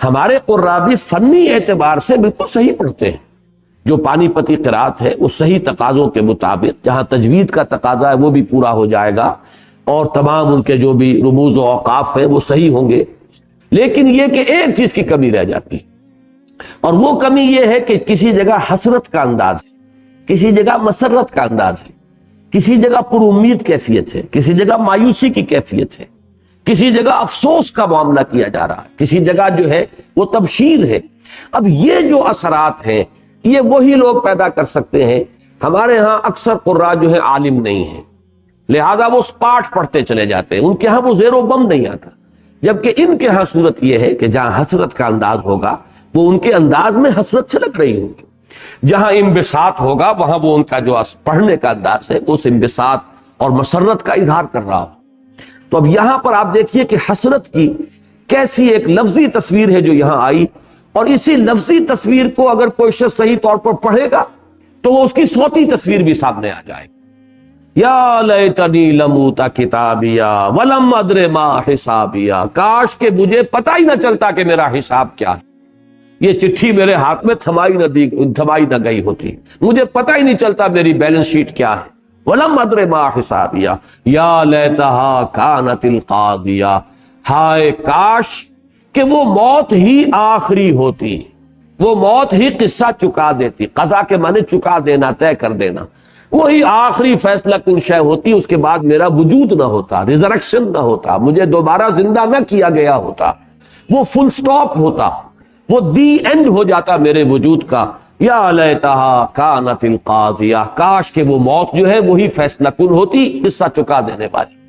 ہمارے قراء بھی فنی اعتبار سے بالکل صحیح پڑھتے ہیں، جو پانی پتی قرات ہے وہ صحیح تقاضوں کے مطابق، جہاں تجوید کا تقاضا ہے وہ بھی پورا ہو جائے گا اور تمام ان کے جو بھی رموز و اوقاف ہیں وہ صحیح ہوں گے، لیکن یہ کہ ایک چیز کی کمی رہ جاتی ہے، اور وہ کمی یہ ہے کہ کسی جگہ حسرت کا انداز ہے، کسی جگہ مسرت کا انداز ہے، کسی جگہ پر امید کیفیت ہے، کسی جگہ مایوسی کی کیفیت ہے، کسی جگہ افسوس کا معاملہ کیا جا رہا ہے، کسی جگہ جو ہے وہ تبشیر ہے۔ اب یہ جو اثرات ہیں یہ وہی لوگ پیدا کر سکتے ہیں، ہمارے ہاں اکثر قراء جو ہے عالم نہیں ہیں، لہذا وہ پاٹھ پڑھتے چلے جاتے ہیں، ان کے ہاں وہ زیر و بم نہیں آتا، جبکہ ان کے ہاں صورت یہ ہے کہ جہاں حسرت کا انداز ہوگا وہ ان کے انداز میں حسرت چھلک رہی ہوگی، جہاں انبساط ہوگا وہاں وہ ان کا جو پڑھنے کا انداز ہے اس انبساط اور مسرت کا اظہار کر رہا ہو۔ تو اب یہاں پر آپ دیکھیے کہ حسرت کی کیسی ایک لفظی تصویر ہے جو یہاں آئی، اور اسی لفظی تصویر کو اگر کوئی شخص صحیح طور پر پڑھے گا تو وہ اس کی صوتی تصویر بھی سامنے آ جائے گی۔ یا لیتنی لم اوت کتابیہ ولم ادر ما حسابیہ، کاش کہ مجھے پتہ ہی نہ چلتا کہ میرا حساب کیا ہے، یہ چٹھی میرے ہاتھ میں تھمائی نہ گئی ہوتی، مجھے پتہ ہی نہیں چلتا میری بیلنس شیٹ کیا ہے۔ ولم ادر ما حسابیہ یا لیتہا کانت القاضیہ، ہائے کاش کہ وہ موت ہی آخری ہوتی، وہ موت ہی قصہ چکا دیتی، قضا کے معنی چکا دینا، طے کر دینا، وہی آخری فیصلہ کن شے ہوتی، اس کے بعد میرا وجود نہ ہوتا، ریزریکشن نہ ہوتا، مجھے دوبارہ زندہ نہ کیا گیا ہوتا، وہ فل سٹاپ ہوتا، وہ دی اینڈ ہو جاتا میرے وجود کا۔ یا لیتہا کانت القاضیہ، کاش کہ وہ موت جو ہے وہی فیصلہ کن ہوتی، قصہ چکا دینے والی۔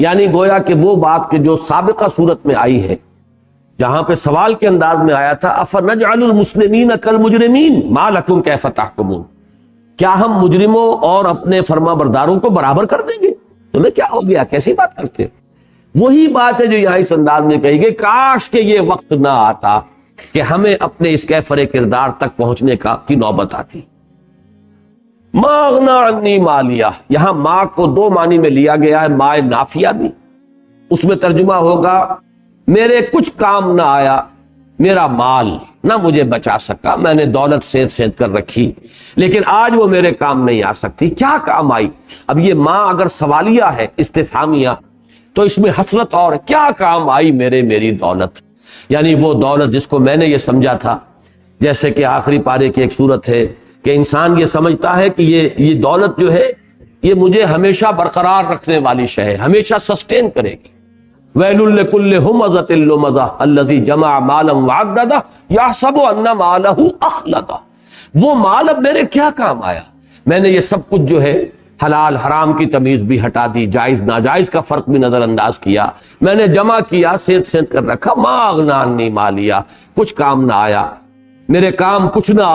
یعنی گویا کہ وہ بات کہ جو سابقہ صورت میں آئی ہے، جہاں پہ سوال کے انداز میں آیا تھا افنجعل المسلمین کالمجرمین ما لکم کیف تحکمون، کیا ہم مجرموں اور اپنے فرما برداروں کو برابر کر دیں گے؟ تمہیں کیا ہو گیا، کیسی بات کرتے ہو؟ وہی بات ہے جو یہاں اس انداز میں کہی گئی، کاش کہ یہ وقت نہ آتا کہ ہمیں اپنے اس کیفر کردار تک پہنچنے کی نوبت آتی۔ ما اغنا عنی مالیہ، یہاں ماں کو دو معنی میں لیا گیا ہے، ماء نافیہ بھی، اس میں ترجمہ ہوگا میرے کچھ کام نہ آیا، میرا مال نہ مجھے بچا سکا، میں نے دولت سینت کر رکھی لیکن آج وہ میرے کام نہیں آ سکتی۔ کیا کام آئی؟ اب یہ ماں اگر سوالیہ ہے استفہامیہ تو اس میں حسرت اور کیا کام آئی میری دولت، یعنی وہ دولت جس کو میں نے یہ سمجھا تھا، جیسے کہ آخری پارے کی ایک صورت ہے کہ انسان یہ سمجھتا ہے کہ یہ دولت جو ہے یہ مجھے ہمیشہ برقرار رکھنے والی شے ہے، ہمیشہ سسٹین کرے گی۔ وَيْلٌ لِكُلِّ هُمَزَةٍ لُمَزَةٍ الَّذِي جَمَعَ مَالًا وَعَدَّدَهُ يَحْسَبُ أَنَّ مَالَهُ أَخْلَدَهُ، وہ مال اب میرے کیا کام آیا؟ میں نے یہ سب کچھ جو ہے حلال حرام کی تمیز بھی ہٹا دی، جائز ناجائز کا فرق بھی نظر انداز کیا، میں نے جمع کیا، سینت کر رکھا، ما اغنا عنی مالیہ، کچھ کام نہ آیا، میرے کام کچھ نہ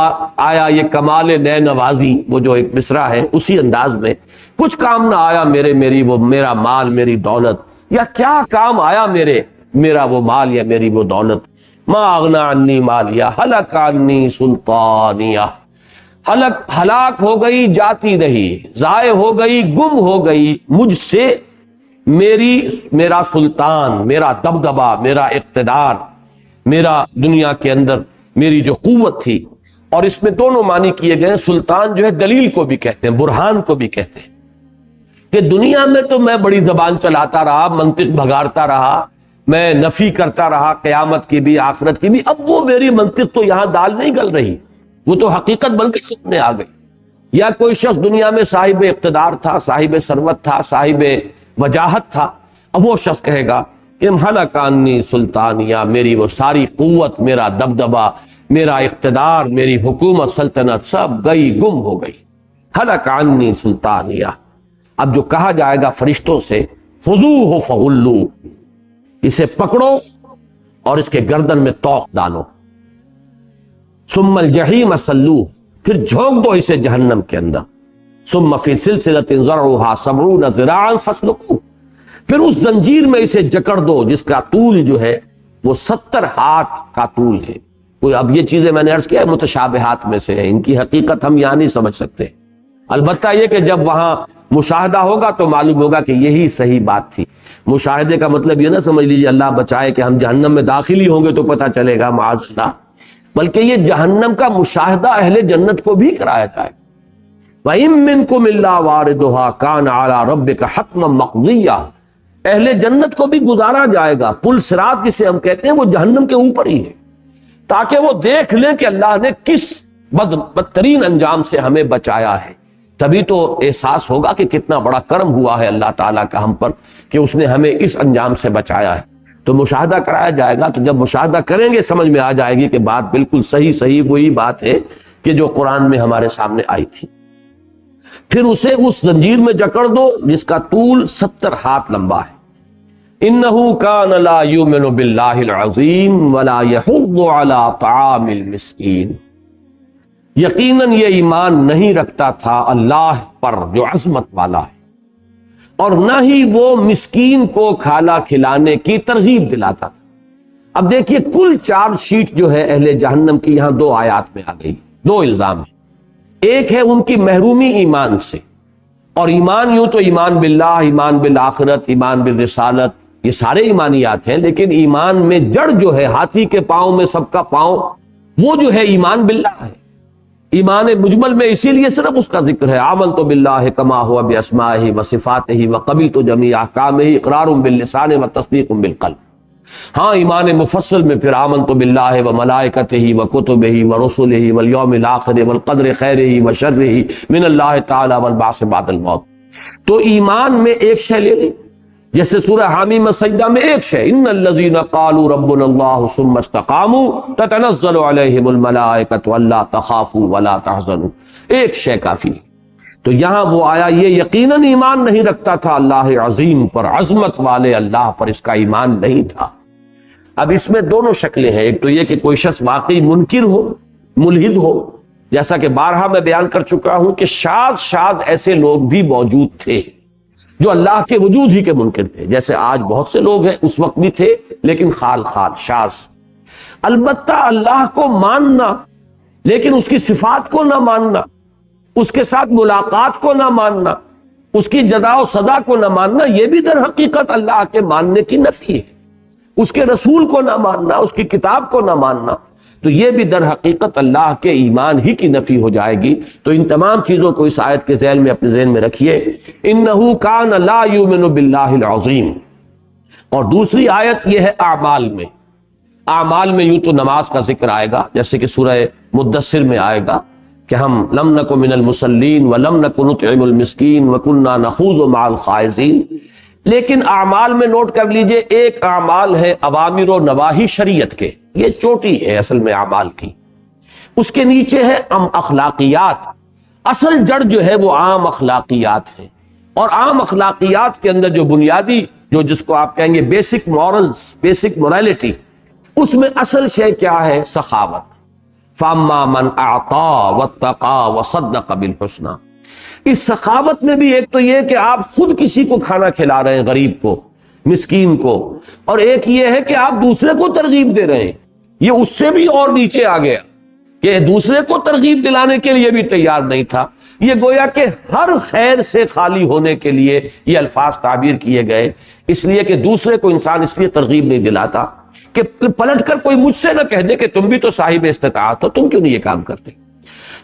آیا۔ یہ کمال نئے نوازی، وہ جو ایک مصرع ہے اسی انداز میں، کچھ کام نہ آیا میرا مال، میری دولت، یا کیا کام آیا میرا وہ مال یا میری وہ دولت۔ ما اغنا عنی مالیہ ہلک عنی سلطانیہ، ہلاک ہو گئی، جاتی رہی، ضائع ہو گئی، گم ہو گئی مجھ سے میرا سلطان، میرا دبدبہ، میرا اقتدار، میرا دنیا کے اندر میری جو قوت تھی۔ اور اس میں دونوں معنی کیے گئے، سلطان جو ہے دلیل کو بھی کہتے ہیں، برہان کو بھی کہتے ہیں، کہ دنیا میں تو میں بڑی زبان چلاتا رہا، منطق بھگارتا رہا، میں نفی کرتا رہا قیامت کی بھی آخرت کی بھی، اب وہ میری منطق تو یہاں دال نہیں گل رہی، وہ تو حقیقت بن کے سامنے آ گئی۔ یا کوئی شخص دنیا میں صاحب اقتدار تھا، صاحب ثروت تھا، صاحب وجاہت تھا، اب وہ شخص کہے گا کہ ہلک عنی سلطانیہ، میری وہ ساری قوت، میرا دبدبہ، میرا اقتدار، میری حکومت سلطنت سب گئی، گم ہو گئی۔ ہلک عنی سلطانیہ۔ اب جو کہا جائے گا فرشتوں سے خذوہ فغلوہ، اسے پکڑو اور اس کے گردن میں توق ڈالو، ثم الجحیم صلوہ، پھر جھونک دو اسے جہنم کے اندر، ثم فی سلسلۃ ذرعھا 70 ذراعا فاسلکوہ، پھر اس زنجیر میں اسے جکڑ دو جس کا طول جو ہے وہ 70 ہاتھ کا طول ہے۔ کوئی اب یہ چیزیں میں نے عرض کیا ہے متشابہات میں سے ہیں، ان کی حقیقت ہم یہاں نہیں سمجھ سکتے، البتہ یہ کہ جب وہاں مشاہدہ ہوگا تو معلوم ہوگا کہ یہی صحیح بات تھی۔ مشاہدے کا مطلب یہ نہ سمجھ لیجیے اللہ بچائے کہ ہم جہنم میں داخل ہی ہوں گے تو پتہ چلے گا، معاذ اللہ، بلکہ یہ جہنم کا مشاہدہ اہل جنت کو بھی کرایا جائے۔ وَإِن مِّنكُمْ إِلَّا وَارِدُهَا كَانَ عَلَىٰ رَبِّكَ حَتْمًا مَّقْضِيًّا، اہل جنت کو بھی گزارا جائے گا، پل صراط جسے ہم کہتے ہیں وہ جہنم کے اوپر ہی ہے، تاکہ وہ دیکھ لیں کہ اللہ نے کس بدترین انجام سے ہمیں بچایا ہے۔ تبھی تو احساس ہوگا کہ کتنا بڑا کرم ہوا ہے اللہ تعالیٰ کا ہم پر کہ اس نے ہمیں اس انجام سے بچایا ہے۔ تو مشاہدہ کرایا جائے گا، تو جب مشاہدہ کریں گے سمجھ میں آ جائے گی کہ بات بالکل صحیح وہی بات ہے کہ جو قرآن میں ہمارے سامنے آئی تھی۔ پھر اسے اس زنجیر میں جکڑ دو جس کا طول 70 ہاتھ لمبا ہے۔ انہ کان لا یؤمن باللہ العظیم ولا یحض علی طعام المسکین، یقیناً یہ ایمان نہیں رکھتا تھا اللہ پر جو عظمت والا ہے، اور نہ ہی وہ مسکین کو کھانا کھلانے کی ترغیب دلاتا تھا۔ اب دیکھیے کل 4 شیٹ جو ہے اہل جہنم کی یہاں 2 آیات میں آ گئی، 2 الزام ہیں۔ ایک ہے ان کی محرومی ایمان سے، اور ایمان یوں تو ایمان باللہ، ایمان بالآخرت، ایمان بالرسالت، یہ سارے ایمانیات ہیں، لیکن ایمان میں جڑ جو ہے ہاتھی کے پاؤں میں سب کا پاؤں، وہ جو ہے ایمان باللہ ہے۔ ایمان مجمل میں اسی لیے صرف اس کا ذکر ہے، آمنت باللہ کما ہوا باسمائہ وصفاتہ وقبلت جمیع احکامہ اقرار باللسان وتصدیق بالقلب۔ ہاں ایمان مفصل میں پھر آمنت باللہ وملائکتہ وکتبہ ورسلہ والیوم الآخر والقدر خیرہ وشرہ من اللہ تعالی والبعث بعد الموت۔ تو ایمان میں ایک شے لے لی، جیسے سورہ حامیم السجدہ میں ایک شے، ان الذین قالوا ربنا اللہ ثم استقاموا تتنزل علیہم الملائکۃ الا تخافوا ولا تحزنوا، ایک شے کافی۔ تو یہاں وہ آیا یہ یقیناً ایمان نہیں رکھتا تھا اللہ عظیم پر، عظمت والے اللہ پر اس کا ایمان نہیں تھا۔ اب اس میں دونوں شکلیں ہیں، ایک تو یہ کہ کوئی شخص واقعی منکر ہو، ملحد ہو، جیسا کہ بارہا میں بیان کر چکا ہوں کہ شاذ ایسے لوگ بھی موجود تھے جو اللہ کے وجود ہی کے منکر تھے، جیسے آج بہت سے لوگ ہیں، اس وقت بھی تھے لیکن خال شاذ۔ البتہ اللہ کو ماننا لیکن اس کی صفات کو نہ ماننا، اس کے ساتھ ملاقات کو نہ ماننا، اس کی جزا و سزا کو نہ ماننا، یہ بھی در حقیقت اللہ کے ماننے کی نفی ہے۔ اس کے رسول کو نہ ماننا، اس کی کتاب کو نہ ماننا، تو یہ بھی در حقیقت اللہ کے ایمان ہی کی نفی ہو جائے گی۔ تو ان تمام چیزوں کو اس آیت کے ذیل میں اپنے ذہن میں رکھیے، انہ کان لا یؤمن باللہ العظیم۔ اور دوسری آیت یہ ہے اعمال میں۔ اعمال میں یوں تو نماز کا ذکر آئے گا، جیسے کہ سورہ مدثر میں آئے گا کہ ہم لم نک من المصلین ولم نک نطعم المسکین وکنا نخوض مع الخائضین۔ لیکن اعمال میں نوٹ کر لیجئے، ایک اعمال ہے اوامر و نواہی شریعت کے، یہ چوٹی ہے اصل میں اعمال کی، اس کے نیچے ہے اخلاقیات۔ اصل جڑ جو ہے وہ عام اخلاقیات ہے، اور عام اخلاقیات کے اندر جو بنیادی جس کو آپ کہیں گے بیسک مورلز، بیسک مورالٹی، اس میں اصل شے کیا ہے؟ سخاوت۔ فاما من اعطا واتقا وصدق بالحسنى۔ اس سخاوت میں بھی ایک تو یہ کہ آپ خود کسی کو کھانا کھلا رہے ہیں، غریب کو، مسکین کو، اور ایک یہ ہے کہ آپ دوسرے کو ترغیب دے رہے ہیں۔ یہ اس سے بھی اور نیچے آ گیا کہ دوسرے کو ترغیب دلانے کے لیے بھی تیار نہیں تھا۔ یہ گویا کہ ہر خیر سے خالی ہونے کے لیے یہ الفاظ تعبیر کیے گئے، اس لیے کہ دوسرے کو انسان اس لیے ترغیب نہیں دلاتا کہ پلٹ کر کوئی مجھ سے نہ کہہ دے کہ تم بھی تو صاحب استطاعت ہو، تم کیوں نہیں یہ کام کرتے۔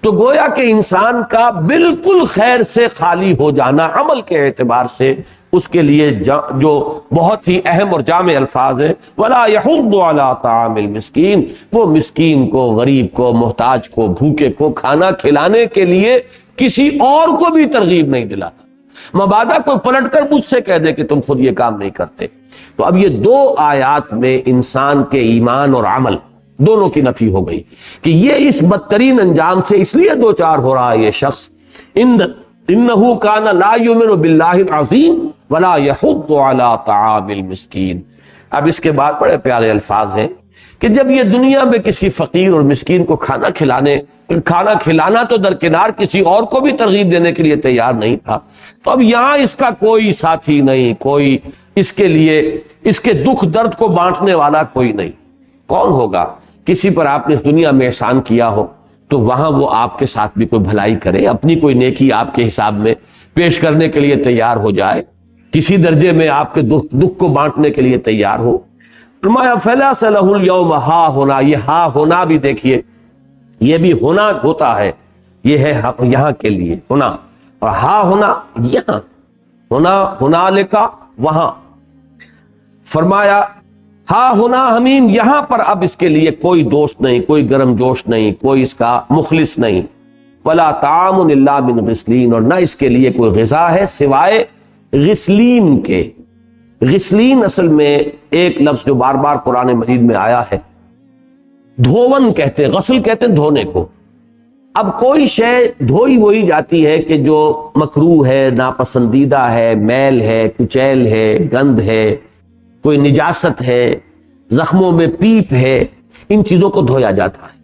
تو گویا کہ انسان کا بالکل خیر سے خالی ہو جانا عمل کے اعتبار سے اس کے لیے جو بہت ہی اہم اور جامع الفاظ ہیں، وَلَا يَحُضُّ عَلَىٰ طَعَامِ الْمِسْكِينِ، وہ مسکین کو، غریب کو، محتاج کو، بھوکے کو کھانا کھلانے کے لیے کسی اور کو بھی ترغیب نہیں دلاتا، مبادا کوئی پلٹ کر مجھ سے کہہ دے کہ تم خود یہ کام نہیں کرتے۔ تو اب یہ دو آیات میں انسان کے ایمان اور عمل دونوں کی نفی ہو گئی کہ یہ اس بدترین انجام سے اس لیے دو چار ہو رہا ہے یہ شخص، انہ کان لا یؤمن باللہ العظیم ولا یحض علی طعام المسکین۔ اب اس کے بعد بڑے پیارے الفاظ ہیں کہ جب یہ دنیا میں کسی فقیر اور مسکین کو کھانا کھلانا تو درکنار، کسی اور کو بھی ترغیب دینے کے لیے تیار نہیں تھا، تو اب یہاں اس کا کوئی ساتھی نہیں، کوئی اس کے لیے اس کے دکھ درد کو بانٹنے والا کوئی نہیں۔ کون ہوگا؟ کسی پر آپ نے اس دنیا میں احسان کیا ہو تو وہاں وہ آپ کے ساتھ بھی کوئی بھلائی کرے، اپنی کوئی نیکی آپ کے حساب میں پیش کرنے کے لیے تیار ہو جائے، کسی درجے میں آپ کے دکھ کو بانٹنے کے لیے تیار ہو۔ فرمایا فَلَيْسَ لَهُ الْيَوْمَ ہا ہونا، یہ ہا ہونا بھی دیکھیے، یہ بھی ہونا ہوتا ہے، یہ ہے یہاں کے لیے ہونا، اور ہا ہونا یہاں، ہونا ہنالکا وہاں۔ فرمایا ہا ہونا حمیم، یہاں پر اب اس کے لیے کوئی دوست نہیں، کوئی گرم جوش نہیں، کوئی اس کا مخلص نہیں۔ ولا طعام الا من غسلین، اور نہ اس کے لیے کوئی غذا ہے سوائے غسلین کے۔ غسلین اصل میں ایک لفظ جو بار بار قرآن مجید میں آیا ہے، دھون کہتے ہیں، غسل کہتے ہیں دھونے کو۔ اب کوئی شے دھوئی وہی جاتی ہے کہ جو مکروہ ہے، ناپسندیدہ ہے، میل ہے، کچیل ہے، گند ہے، کوئی نجاست ہے، زخموں میں پیپ ہے، ان چیزوں کو دھویا جاتا ہے۔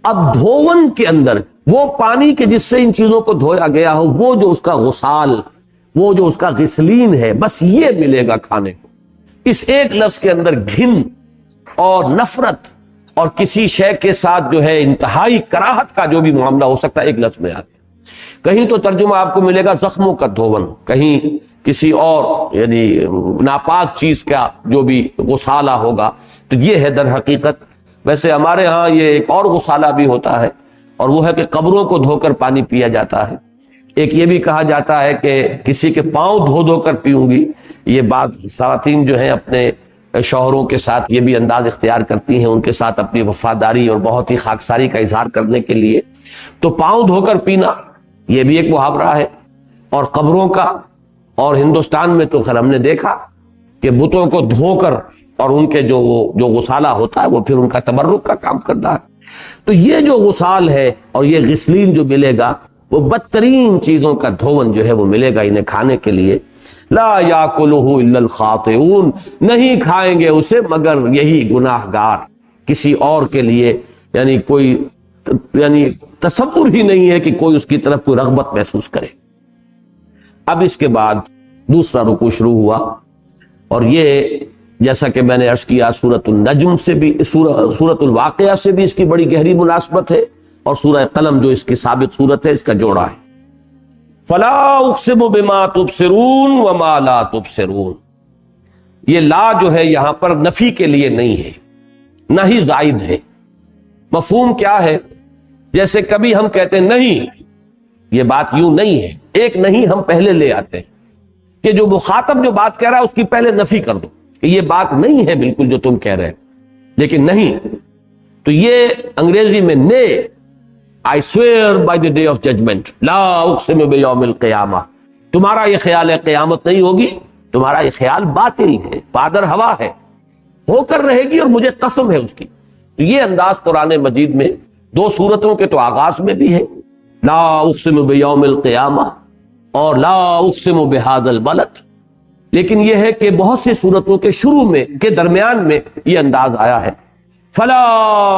اب دھون کے اندر وہ پانی کے جس سے ان چیزوں کو دھویا گیا ہو، وہ جو اس کا غسال، وہ جو اس کا غسلین ہے، بس یہ ملے گا کھانے کو۔ اس ایک لفظ کے اندر گھن اور نفرت اور کسی شے کے ساتھ جو ہے انتہائی کراہت کا جو بھی معاملہ ہو سکتا ہے ایک لفظ میں آتا ہے۔ کہیں تو ترجمہ آپ کو ملے گا زخموں کا دھون، کہیں کسی اور یعنی ناپاک چیز کا جو بھی غسالہ ہوگا، تو یہ ہے در حقیقت۔ ویسے ہمارے ہاں یہ ایک اور غسالہ بھی ہوتا ہے، اور وہ ہے کہ قبروں کو دھو کر پانی پیا جاتا ہے۔ ایک یہ بھی کہا جاتا ہے کہ کسی کے پاؤں دھو کر پیوں گی۔ یہ بات خواتین جو ہیں اپنے شوہروں کے ساتھ یہ بھی انداز اختیار کرتی ہیں، ان کے ساتھ اپنی وفاداری اور بہت ہی خاکساری کا اظہار کرنے کے لیے، تو پاؤں دھو کر پینا یہ بھی ایک محاورہ ہے۔ اور قبروں کا، اور ہندوستان میں تو خیر ہم نے دیکھا کہ بتوں کو دھو کر اور ان کے جو غسالہ ہوتا ہے وہ پھر ان کا تبرک کا کام کرتا ہے۔ تو یہ جو غسال ہے اور یہ غسلین جو ملے گا، وہ بدترین چیزوں کا دھون جو ہے وہ ملے گا انہیں کھانے کے لیے. لا یاکلہ الا الخاطئون، نہیں کھائیں گے اسے مگر یہی گناہ گار. کسی اور کے لیے یعنی تصور ہی نہیں ہے کہ کوئی اس کی طرف کوئی رغبت محسوس کرے. اب اس کے بعد دوسرا رکوع شروع ہوا، اور یہ جیسا کہ میں نے عرض کیا سورۃ النجم سے بھی، سورۃ الواقعہ سے بھی اس کی بڑی گہری مناسبت ہے، اور سورہ قلم جو اس کی سابق صورت ہے اس کا جوڑا ہے. فلا اقسم بما تبصرون وما لا تبصرون، یہ لا جو ہے یہاں پر نفی کے لیے نہیں ہے، نہ ہی زائد ہے. مفہوم کیا ہے؟ جیسے کبھی ہم کہتے ہیں نہیں، یہ بات یوں نہیں ہے، ایک نہیں ہم پہلے لے آتے ہیں کہ جو مخاطب جو بات کہہ رہا ہے اس کی پہلے نفی کر دو کہ یہ بات نہیں ہے بالکل جو تم کہہ رہے ہیں. لیکن نہیں تو یہ انگریزی میں نے I swear by the day of judgment لا اقسم بیوم القیامہ، تمہارا یہ خیال ہے قیامت نہیں ہوگی، تمہارا یہ خیال باطل ہے، پادر ہوا ہے، ہو کر رہے گی اور مجھے قسم ہے اس کی. تو یہ انداز قرآن مجید میں دو سورتوں کے تو آغاز میں بھی ہے، لا اقسم بیوم القیامہ اور لا اقسم بہذا البلد. لیکن یہ ہے کہ بہت سی سورتوں کے شروع میں کے درمیان میں یہ انداز آیا ہے، فلا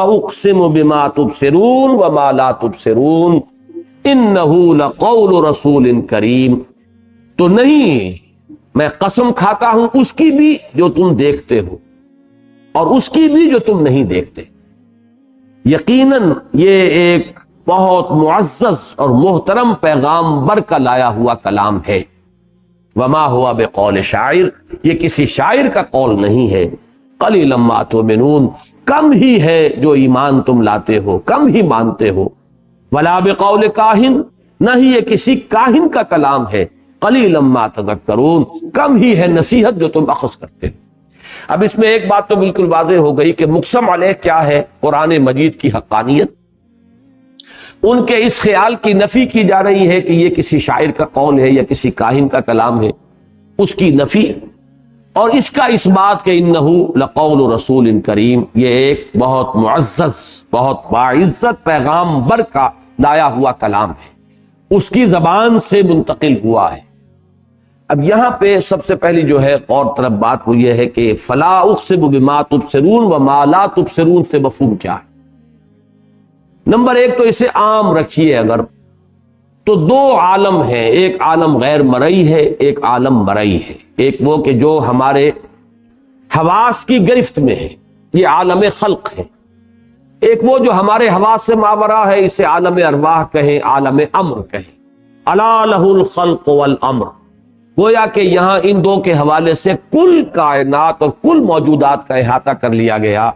اقسم بما تبصرون وما لا تبصرون انہ لقول رسول کریم. تو نہیں، میں قسم کھاتا ہوں اس کی بھی جو تم دیکھتے ہو اور اس کی بھی جو تم نہیں دیکھتے. یقیناً یہ ایک بہت معزز اور محترم پیغامبر کا لایا ہوا کلام ہے. وما ہوا بقول شاعر، یہ کسی شاعر کا قول نہیں ہے. قلیلا ما تؤمنون، کم ہی ہے جو ایمان تم لاتے ہو، کم ہی مانتے ہو. ولا بقول کاہن، نہ ہی یہ کسی کاہن کا کلام ہے. قلیلا ما تذکرون، کم ہی ہے نصیحت جو تم اخذ کرتے ہو. اب اس میں ایک بات تو بالکل واضح ہو گئی کہ مقسم علیہ کیا ہے، قرآن مجید کی حقانیت. ان کے اس خیال کی نفی کی جا رہی ہے کہ یہ کسی شاعر کا قول ہے یا کسی کاہن کا کلام ہے، اس کی نفی، اور اس کا اس بات کہ انہو لقول رسول کریم، یہ ایک بہت معزز بہت باعزت پیغامبر کا لایا ہوا کلام ہے، اس کی زبان سے منتقل ہوا ہے. اب یہاں پہ سب سے پہلی جو ہے اور طرف بات وہ یہ ہے کہ فلا اقسم بما تبصرون وما لا تبصرون سے مفہوم کیا ہے. نمبر ایک تو اسے عام رکھیے اگر تو دو عالم ہیں، ایک عالم غیر مرئی ہے، ایک عالم مرئی ہے. ایک وہ کہ جو ہمارے حواس کی گرفت میں ہے، یہ عالم خلق ہے. ایک وہ جو ہمارے حواس سے ماورا ہے، اسے عالم ارواح کہیں، عالم امر کہیں. الا لہ الخلق والامر، گویا کہ یہاں ان دو کے حوالے سے کل کائنات اور کل موجودات کا احاطہ کر لیا گیا.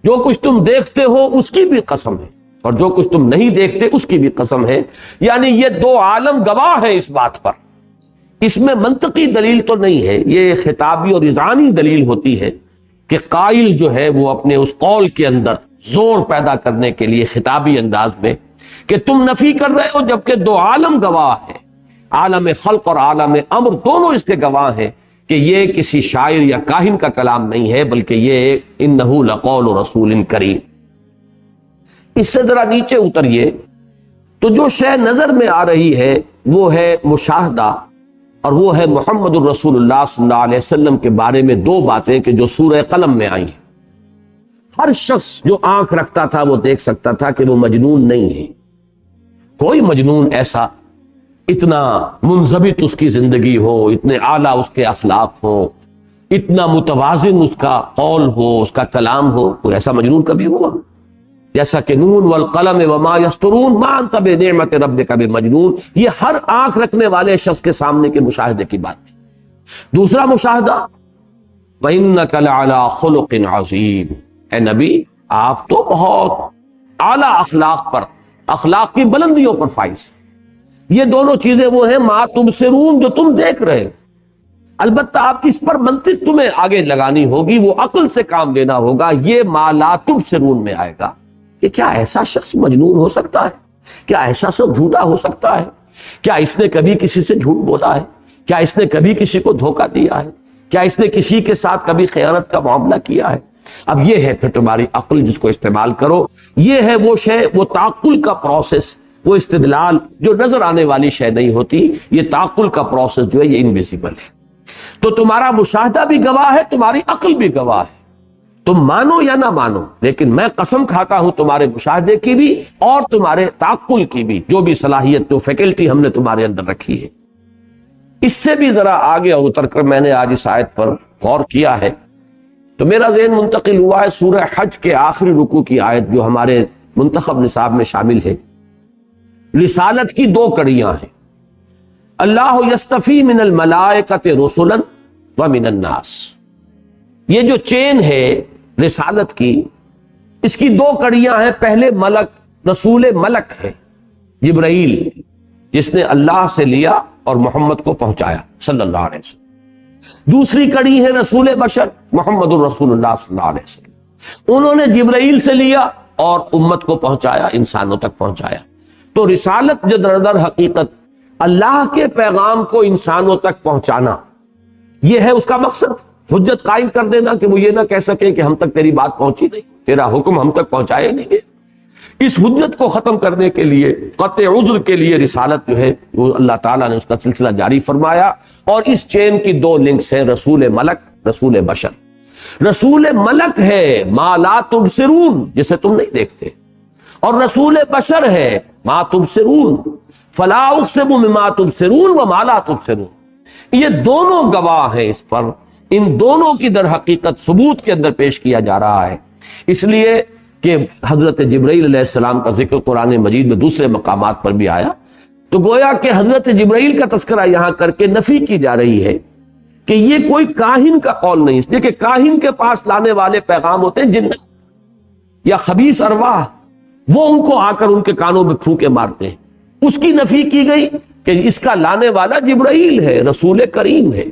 جو کچھ تم دیکھتے ہو اس کی بھی قسم ہے اور جو کچھ تم نہیں دیکھتے اس کی بھی قسم ہے. یعنی یہ دو عالم گواہ ہیں اس بات پر. اس میں منطقی دلیل تو نہیں ہے، یہ خطابی اور اذعانی دلیل ہوتی ہے کہ قائل جو ہے وہ اپنے اس قول کے اندر زور پیدا کرنے کے لیے خطابی انداز میں کہ تم نفی کر رہے ہو جبکہ دو عالم گواہ ہیں، عالم خلق اور عالم امر دونوں اس کے گواہ ہیں کہ یہ کسی شاعر یا کاہن کا کلام نہیں ہے بلکہ یہ انہ لقول رسول کریم. اس سے ذرا نیچے اتریے تو جو شے نظر میں آ رہی ہے وہ ہے مشاہدہ، اور وہ ہے محمد الرسول اللہ صلی اللہ علیہ وسلم کے بارے میں دو باتیں کہ جو سورہ قلم میں آئی ہیں. ہر شخص جو آنکھ رکھتا تھا وہ دیکھ سکتا تھا کہ وہ مجنون نہیں ہے. کوئی مجنون ایسا اتنا منضبط اس کی زندگی ہو، اتنے اعلیٰ اس کے اخلاق ہو، اتنا متوازن اس کا قول ہو، اس کا کلام ہو، کوئی ایسا مجنون کبھی ہوا؟ جیسا کہ نون والقلم وما یسطرون ما انت بنعمت ربک بمجنون، یہ ہر آنکھ رکھنے والے شخص کے سامنے کے مشاہدے کی بات تھی. دوسرا مشاہدہ وَإِنَّكَ لَعَلَىٰ خُلُقٍ عَظِيمٍ، اے نبی آپ تو بہت اعلیٰ اخلاق پر، اخلاق کی بلندیوں پر فائز. یہ دونوں چیزیں وہ ہیں ما تبصرون جو تم دیکھ رہے ہو. البتہ آپ اس پر منطق تمہیں آگے لگانی ہوگی، وہ عقل سے کام لینا ہوگا. یہ ما لا تبصرون میں آئے گا کہ کیا ایسا شخص مجنون ہو سکتا ہے؟ کیا ایسا شخص جھوٹا ہو سکتا ہے؟ کیا اس نے کبھی کسی سے جھوٹ بولا ہے؟ کیا اس نے کبھی کسی کو دھوکہ دیا ہے؟ کیا اس نے کسی کے ساتھ کبھی خیانت کا معاملہ کیا ہے؟ اب یہ ہے پھر تمہاری عقل جس کو استعمال کرو، یہ ہے وہ شے، وہ تعقل کا پروسیس وہ استدلال جو نظر آنے والی شے نہیں ہوتی، یہ تعقل کا پروسیس جو ہے یہ انویزیبل ہے۔ تو تمہارا مشاہدہ بھی گواہ ہے، تمہاری عقل بھی گواہ ہے، تم مانو یا نہ مانو، لیکن میں قسم کھاتا ہوں تمہارے مشاہدے کی بھی اور تمہارے تعقل کی بھی، جو بھی صلاحیت جو فیکلٹی ہم نے تمہارے اندر رکھی ہے۔ اس سے بھی ذرا آگے اتر کر میں نے آج اس آیت پر غور کیا ہے تو میرا ذہن منتقل ہوا ہے سورہ حج کے آخری رکوع کی آیت جو ہمارے منتخب نصاب میں شامل ہے۔ رسالت کی دو کڑیاں ہیں، اللہ یستفی من الملائکۃ رسلا ومن الناس، یہ جو چین ہے رسالت کی، اس کی دو کڑیاں ہیں۔ پہلے ملک، رسول ملک ہے جبرائیل، جس نے اللہ سے لیا اور محمد کو پہنچایا صلی اللہ علیہ وسلم۔ دوسری کڑی ہے رسول بشر محمد الرسول اللہ صلی اللہ علیہ وسلم، انہوں نے جبرائیل سے لیا اور امت کو پہنچایا، انسانوں تک پہنچایا۔ تو رسالت جو در حقیقت اللہ کے پیغام کو انسانوں تک پہنچانا، یہ ہے اس کا مقصد۔ حجت قائم کر دینا کہ وہ یہ نہ کہہ سکے کہ ہم تک تیری بات پہنچی نہیں، تیرا حکم ہم تک پہنچایا نہیں گیا۔ اس حجت کو ختم کرنے کے لیے، قطع عذر کے لیے رسالت جو ہے وہ اللہ تعالیٰ نے اس کا سلسلہ جاری فرمایا، اور اس چین کی دو لنکس ہیں، رسول ملک، رسول بشر۔ رسول ملک ہے ما لا تبصرون، جسے تم نہیں دیکھتے، اور رسول بشر ہے ما تبصرون، فلا اقسم بما تبصرون وما لا تبصرون۔ یہ دونوں گواہ ہیں اس پر، ان دونوں کی در حقیقت ثبوت کے اندر پیش کیا جا رہا ہے، اس لیے کہ حضرت جبرائیل علیہ السلام کا ذکر قرآن مجید میں دوسرے مقامات پر بھی آیا، تو گویا کہ حضرت جبرائیل کا تذکرہ یہاں کر کے نفی کی جا رہی ہے کہ یہ کوئی کاہن کا قول نہیں، اس لیے کہ کاہن کے پاس لانے والے پیغام ہوتے ہیں جنات یا خبیث ارواح، وہ ان کو آ کر ان کے کانوں میں پھونکے مارتے ہیں۔ اس کی نفی کی گئی کہ اس کا لانے والا جبرائیل ہے، رسول کریم ہے۔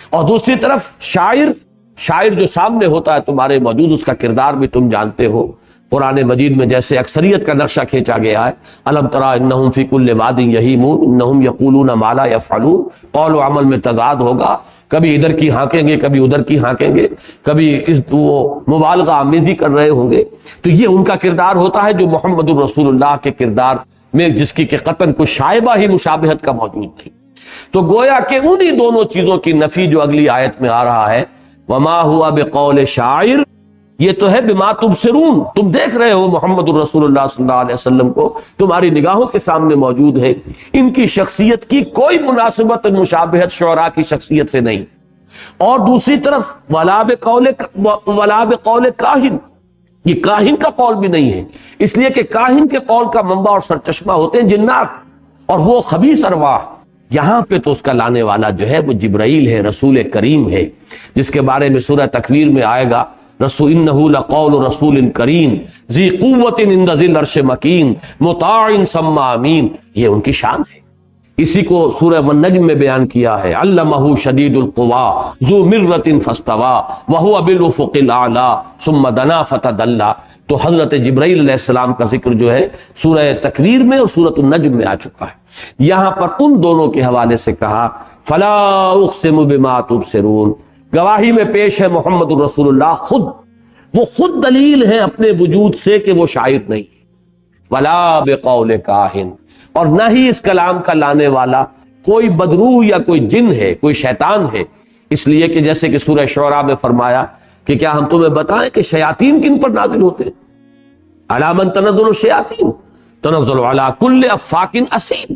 اور دوسری طرف شاعر جو سامنے ہوتا ہے تمہارے موجود، اس کا کردار بھی تم جانتے ہو۔ قرآن مجید میں جیسے اکثریت کا نقشہ کھینچا گیا ہے، الم تری انہم فی کل واد یہیمون انہم یقولون ما لا یفعلون، قول و عمل میں تضاد ہوگا، کبھی ادھر کی ہانکیں گے، کبھی ادھر کی ہانکیں گے، کبھی وہ مبالغہ آمیزی کر رہے ہوں گے۔ تو یہ ان کا کردار ہوتا ہے جو محمد الرسول اللہ کے کردار میں، جس کی کہ قطعاً کوئی شائبہ ہی مشابہت کا موجود نہیں۔ تو گویا کہ انہی دونوں چیزوں کی نفی جو اگلی آیت میں آ رہا ہے، وما ہوا بقول شاعر، یہ تو ہے بما تبصرون، تم دیکھ رہے ہو محمد الرسول اللہ صلی اللہ علیہ وسلم کو، تمہاری نگاہوں کے سامنے موجود ہے۔ ان کی شخصیت کی کوئی مناسبت مشابہت شعراء کی شخصیت سے نہیں۔ اور دوسری طرف ولا بقول کاہن، یہ کاہن کا قول بھی نہیں ہے، اس لیے کہ کاہن کے قول کا منبع اور سرچشمہ ہوتے ہیں جنات اور وہ خبیث ارواح۔ یہاں پہ تو اس کا لانے والا جو ہے وہ جبرائیل ہے، رسول کریم ہے، جس کے بارے میں سورہ تکویر میں آئے گا، رسول انہ لقول رسول کریم ذی قوت عند ذی العرش مکین مطاع ثم امین، یہ ان کی شان ہے۔ اسی کو سورہ النجم میں بیان کیا ہے، علمہ شدید القوی ذو مرۃ فاستوی وہو بالافق الاعلی ثم دنا فتدلی۔ تو حضرت جبرائیل علیہ السلام کا ذکر جو ہے سورہ تکویر میں اور سورۃ النجم میں آ چکا ہے۔ یہاں پر ان دونوں کے حوالے سے کہا فلا اقسم بما تبصرون، گواہی میں پیش ہے محمد الرسول اللہ خود، وہ خود دلیل ہے اپنے وجود سے کہ وہ شاعر نہیں، ولا بقول کاہن، اور نہ ہی اس کلام کا لانے والا کوئی بدروح یا کوئی جن ہے، کوئی شیطان ہے۔ اس لیے کہ جیسے کہ سورہ شعراء میں فرمایا کہ کیا ہم تمہیں بتائیں کہ شیاطین کن پر نازل ہوتے ہیں؟ علی من تنزل الشیاطین تنزل علی کل افاک اثیم،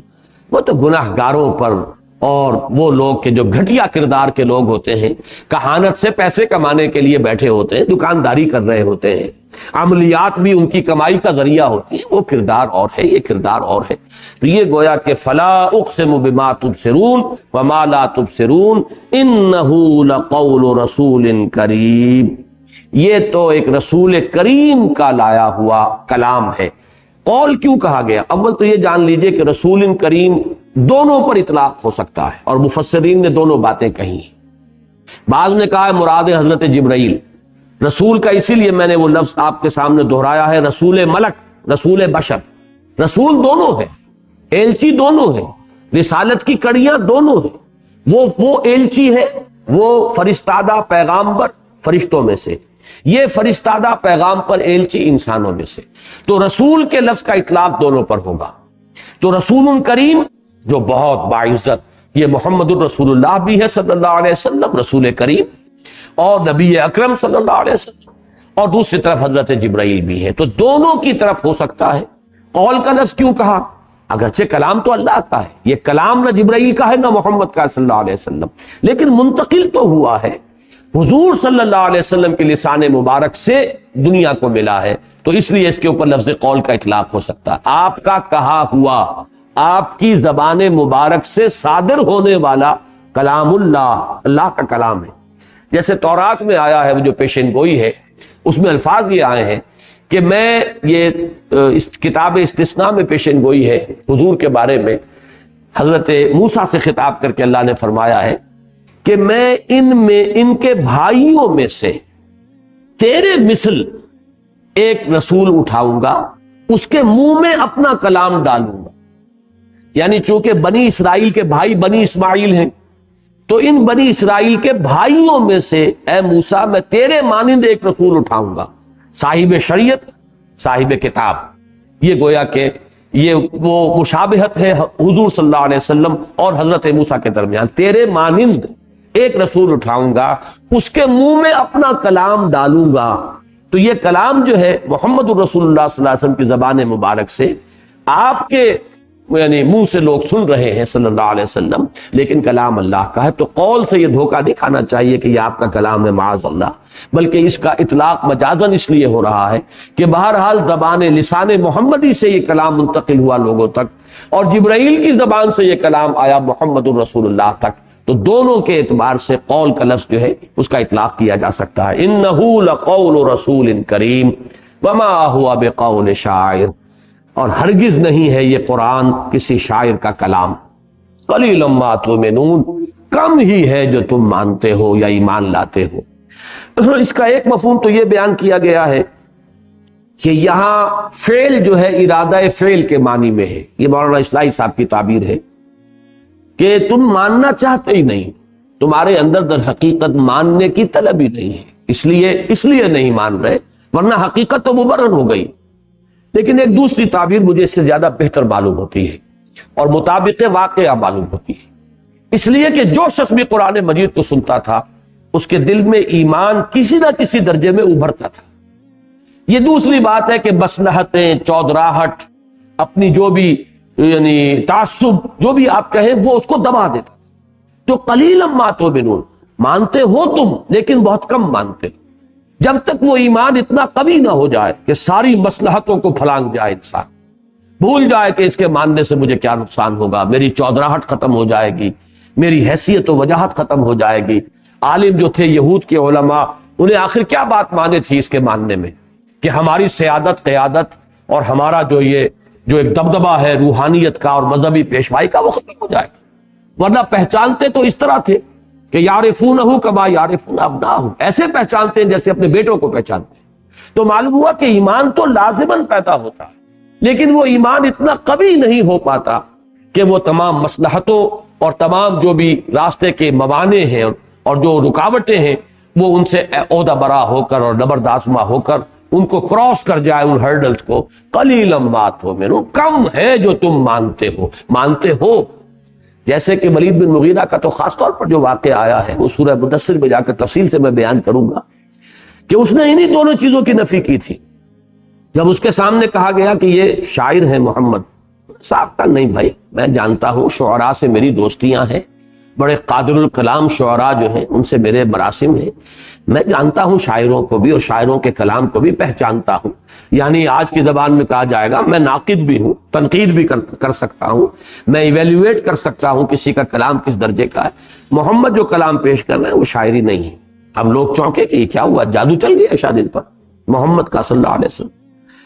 وہ تو گناہ گاروں پر اور وہ لوگ کے جو گھٹیا کردار کے لوگ ہوتے ہیں، کہانت سے پیسے کمانے کے لیے بیٹھے ہوتے ہیں، دکانداری کر رہے ہوتے ہیں، عملیات بھی ان کی کمائی کا ذریعہ ہوتی ہے، وہ کردار اور ہے، یہ کردار اور ہے۔ تو یہ گویا کہ فلا اقسم بما تبصرون وما لا تبصرون انہ لقول رسول کریم، یہ تو ایک رسول کریم کا لایا ہوا کلام ہے۔ قول کیوں کہا گیا؟ اول تو یہ جان لیجئے کہ رسول کریم دونوں پر اطلاق ہو سکتا ہے، اور مفسرین نے دونوں باتیں کہی ہیں۔ بعض نے کہا ہے مراد حضرت جبرائیل، رسول کا اسی لیے میں نے وہ لفظ آپ کے سامنے دہرایا ہے، رسول ملک، رسول بشر، رسول دونوں ہے، ایلچی دونوں ہے، رسالت کی کڑیاں دونوں ہیں۔ وہ ایلچی ہے، وہ فرستادہ پیغامبر فرشتوں میں سے، یہ فرستادہ پیغام پر ایلچی انسانوں میں سے، تو رسول کے لفظ کا اطلاق دونوں پر ہوگا۔ تو رسول کریم جو بہت باعزت، یہ محمد الرسول اللہ بھی ہے صلی اللہ علیہ وسلم، رسول کریم، اور نبی اکرم صلی اللہ علیہ وسلم، اور دوسری طرف حضرت جبرائیل بھی ہے، تو دونوں کی طرف ہو سکتا ہے۔ قول کا لفظ کیوں کہا؟ اگرچہ کلام تو اللہ کا ہے، یہ کلام نہ جبرائیل کا ہے نہ محمد کا صلی اللہ علیہ وسلم، لیکن منتقل تو ہوا ہے، حضور صلی اللہ علیہ وسلم کے لسان مبارک سے دنیا کو ملا ہے، تو اس لیے اس کے اوپر لفظ قول کا اطلاق ہو سکتا ہے۔ آپ کا کہا ہوا، آپ کی زبان مبارک سے صادر ہونے والا کلام اللہ، اللہ کا کلام ہے۔ جیسے تورات میں آیا ہے، وہ جو پیشن گوئی ہے، اس میں الفاظ یہ آئے ہیں کہ میں یہ اس کتاب استثناء میں پیشن گوئی ہے حضور کے بارے میں، حضرت موسیٰ سے خطاب کر کے اللہ نے فرمایا ہے کہ میں ان کے بھائیوں میں سے تیرے مثل ایک رسول اٹھاؤں گا، اس کے منہ میں اپنا کلام ڈالوں گا۔ یعنی چونکہ بنی اسرائیل کے بھائی بنی اسماعیل ہیں، تو ان بنی اسرائیل کے بھائیوں میں سے اے موسیٰ میں تیرے مانند ایک رسول اٹھاؤں گا، صاحب شریعت، صاحب کتاب۔ یہ گویا کہ یہ وہ مشابہت ہے حضور صلی اللہ علیہ وسلم اور حضرت موسیٰ کے درمیان۔ تیرے مانند ایک رسول اٹھاؤں گا، اس کے منہ میں اپنا کلام ڈالوں گا۔ تو یہ کلام جو ہے محمد الرسول اللہ صلی اللہ علیہ وسلم کی زبان مبارک سے آپ کے یعنی منہ سے لوگ سن رہے ہیں صلی اللہ علیہ وسلم، لیکن کلام اللہ کا ہے۔ تو قول سے یہ دھوکہ نہیں کھانا چاہیے کہ یہ آپ کا کلام ہے، معاذ اللہ، بلکہ اس کا اطلاق مجازن اس لیے ہو رہا ہے کہ بہرحال زبان لسان محمدی سے یہ کلام منتقل ہوا لوگوں تک، اور جبرائیل کی زبان سے یہ کلام آیا محمد الرسول اللہ تک، تو دونوں کے اعتبار سے قول کا لفظ جو ہے اس کا اطلاق کیا جا سکتا ہے۔ انہ لقول رسول کریم وما هو بقول شاعر، اور ہرگز نہیں ہے یہ قرآن کسی شاعر کا کلام۔ قلیلا ما تؤمنون، کم ہی ہے جو تم مانتے ہو یا ایمان لاتے ہو۔ اس کا ایک مفہوم تو یہ بیان کیا گیا ہے کہ یہاں فعل جو ہے ارادہ فعل کے معنی میں ہے، یہ مولانا اصلاحی صاحب کی تعبیر ہے کہ تم ماننا چاہتے ہی نہیں، تمہارے اندر در حقیقت ماننے کی طلب ہی نہیں ہے، اس لیے نہیں مان رہے، ورنہ حقیقت تو مبرہن ہو گئی۔ لیکن ایک دوسری تعبیر مجھے اس سے زیادہ بہتر معلوم ہوتی ہے اور مطابق واقعہ معلوم ہوتی ہے، اس لیے کہ جو شخص بھی قرآن مجید کو سنتا تھا اس کے دل میں ایمان کسی نہ کسی درجے میں ابھرتا تھا۔ یہ دوسری بات ہے کہ مصلحتیں، چودراہٹ، اپنی جو بھی یعنی تعصب جو بھی آپ کہیں وہ اس کو دبا دیتا۔ تو قلیلا ما تؤمنون، مانتے ہو تم لیکن بہت کم مانتے ہو۔ جب تک وہ ایمان اتنا قوی نہ ہو جائے کہ ساری مصلحتوں کو پھلانگ جائے، انسان بھول جائے کہ اس کے ماننے سے مجھے کیا نقصان ہوگا، میری چودراہٹ ختم ہو جائے گی، میری حیثیت و وجاہت ختم ہو جائے گی۔ عالم جو تھے یہود کے علماء، انہیں آخر کیا بات مانے تھی اس کے ماننے میں کہ ہماری سیادت، قیادت اور ہمارا جو ایک دبدبہ ہے روحانیت کا اور مذہبی پیشوائی کا، وہ ختم ہو جائے گا۔ ورنہ پہچانتے تو اس طرح تھے کہ یعرفونہ کما یعرفون ابناءہم، ایسے پہچانتے ہیں جیسے اپنے بیٹوں کو پہچانتے ہیں۔ تو معلوم ہوا کہ ایمان تو لازماً پیدا ہوتا ہے، لیکن وہ ایمان اتنا قوی نہیں ہو پاتا کہ وہ تمام مصلحتوں اور تمام جو بھی راستے کے موانع ہیں اور جو رکاوٹیں ہیں وہ ان سے عہدہ برا ہو کر اور نبردآزما ہو کر ان کو کراس کر جائے، ان ہرڈلز کو۔ قلیلا ما تؤمنون، کم ہے جو تم مانتے ہو۔ جیسے کہ ولید بن مغیرہ کا تو خاص طور پر جو واقعہ آیا ہے وہ سورہ مدثر میں جا کر تفصیل سے میں بیان کروں گا کہ اس نے انہی دونوں چیزوں کی نفی کی تھی۔ جب اس کے سامنے کہا گیا کہ یہ شاعر ہے محمد، صاحب کہا نہیں بھائی، میں جانتا ہوں شعراء سے میری دوستیاں ہیں، بڑے قادر الکلام شعراء جو ہیں ان سے میرے مراسم ہیں، میں جانتا ہوں شاعروں کو بھی اور شاعروں کے کلام کو بھی پہچانتا ہوں، یعنی آج کی زبان میں کہا جائے گا میں ناقد بھی ہوں، تنقید بھی کر سکتا ہوں، میں ایویلیویٹ کر سکتا ہوں کسی کا کلام کس درجے کا ہے۔ محمد جو کلام پیش کر رہے ہیں وہ شاعری نہیں ہے۔ اب لوگ چونکے کہ یہ کیا ہوا، جادو چل گیا شاید ان پر محمد کا صلی اللہ علیہ وسلم۔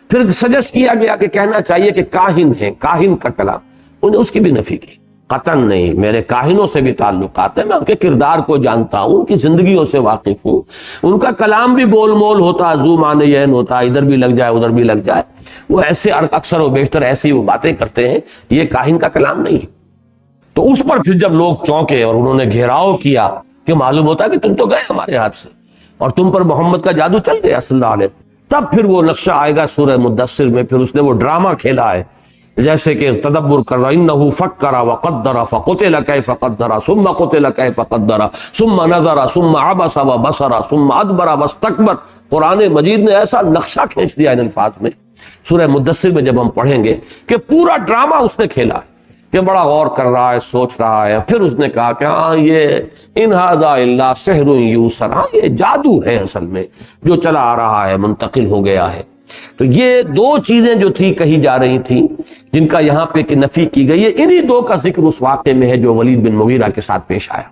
پھر سجیسٹ کیا گیا کہ کہنا چاہیے کہ کاہن ہے، کاہن کا کلام، انہیں اس کی بھی نفی کی۔ قطعاً نہیں، میرے کاہنوں سے بھی تعلقات ہیں، میں ان کے کردار کو جانتا ہوں، ان کی زندگیوں سے واقف ہوں، ان کا کلام بھی گول مول ہوتا ہے، ذو معنی عین ہوتا ہے، ادھر بھی لگ جائے ادھر بھی لگ جائے، وہ ایسے اکثر و بیشتر ایسی وہ باتیں کرتے ہیں، یہ کاہن کا کلام نہیں ہے۔ تو اس پر پھر جب لوگ چونکے اور انہوں نے گھیراؤ کیا کہ معلوم ہوتا ہے کہ تم تو گئے ہمارے ہاتھ سے اور تم پر محمد کا جادو چل گیا صلی اللہ علیہ وسلم، تب پھر وہ نقشہ آئے گا سورہ مدثر میں، پھر اس نے وہ ڈرامہ کھیلا ہے جیسے کہ تدبر کر رہا انہ فکر وقدر فقتل کیف قدر ثم قتل کیف قدر ثم نظر ثم عبس وبصر ثم ادبر واستکبر. قرآن مجید نے ایسا نقشہ کھینچ دیا ان الفاظ میں. سورہ مدثر میں جب ہم پڑھیں گے کہ پورا ڈرامہ اس نے کھیلا ہے کہ بڑا غور کر رہا ہے، سوچ رہا ہے، پھر اس نے کہا کہ ہاں یہ ان ھذا الا سحر یوسر، ہاں یہ جادو ہے اصل میں جو چلا آ رہا ہے، منتقل ہو گیا ہے. تو یہ دو چیزیں جو تھی کہی جا رہی تھیں جن کا یہاں پہ کہ نفی کی گئی ہے، انہی دو کا ذکر اس واقعے میں ہے جو ولید بن مغیرہ کے ساتھ پیش آیا.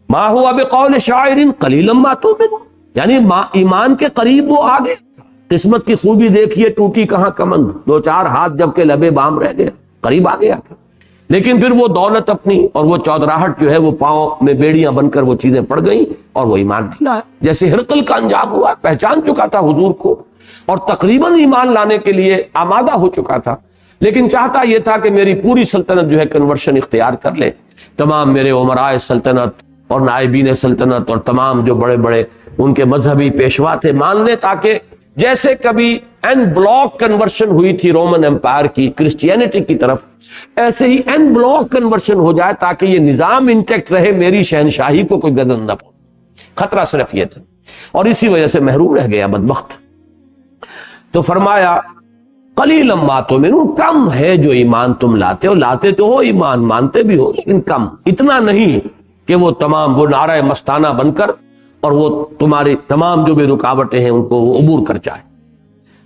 ما ہوا بقول شاعر قلیلا ما تؤمنون، یعنی ایمان کے قریب وہ آ گئے. قسمت کی خوبی دیکھیے، ٹوٹی کہاں کمند، دو چار ہاتھ جب کے لبے بام رہ گئے، قریب آ گیا. لیکن پھر وہ دولت اپنی اور وہ چودراہٹ جو ہے وہ پاؤں میں بیڑیاں بن کر وہ چیزیں پڑ گئیں اور وہ ایمان نہیں لایا. جیسے ہرقل کا انجام ہوا، پہچان چکا تھا حضور کو اور تقریباً ایمان لانے کے لیے آمادہ ہو چکا تھا، لیکن چاہتا یہ تھا کہ میری پوری سلطنت جو ہے کنورشن اختیار کر لے، تمام میرے عمرائے سلطنت اور نائبین سلطنت اور تمام جو بڑے بڑے ان کے مذہبی پیشوا تھے مان لے، تاکہ جیسے کبھی این بلاک کنورشن ہوئی تھی رومن امپائر کی کرسچینٹی کی طرف، ایسے ہی این بلاک کنورشن ہو جائے تاکہ یہ نظام انٹیکٹ رہے، میری شہنشاہی کو کوئی گدن نہ پہنچے. خطرہ صرف یہ تھا اور اسی وجہ سے محروم رہ گیا بدبخت. تو فرمایا قلیلا ما تؤمنون، کم ہے جو ایمان تم لاتے ہو. لاتے تو ہو ایمان، مانتے بھی ہو، لیکن کم، اتنا نہیں کہ وہ تمام وہ نعرہ مستانہ بن کر اور وہ تمہاری تمام جو بھی رکاوٹیں ہیں ان کو وہ عبور کر جائے.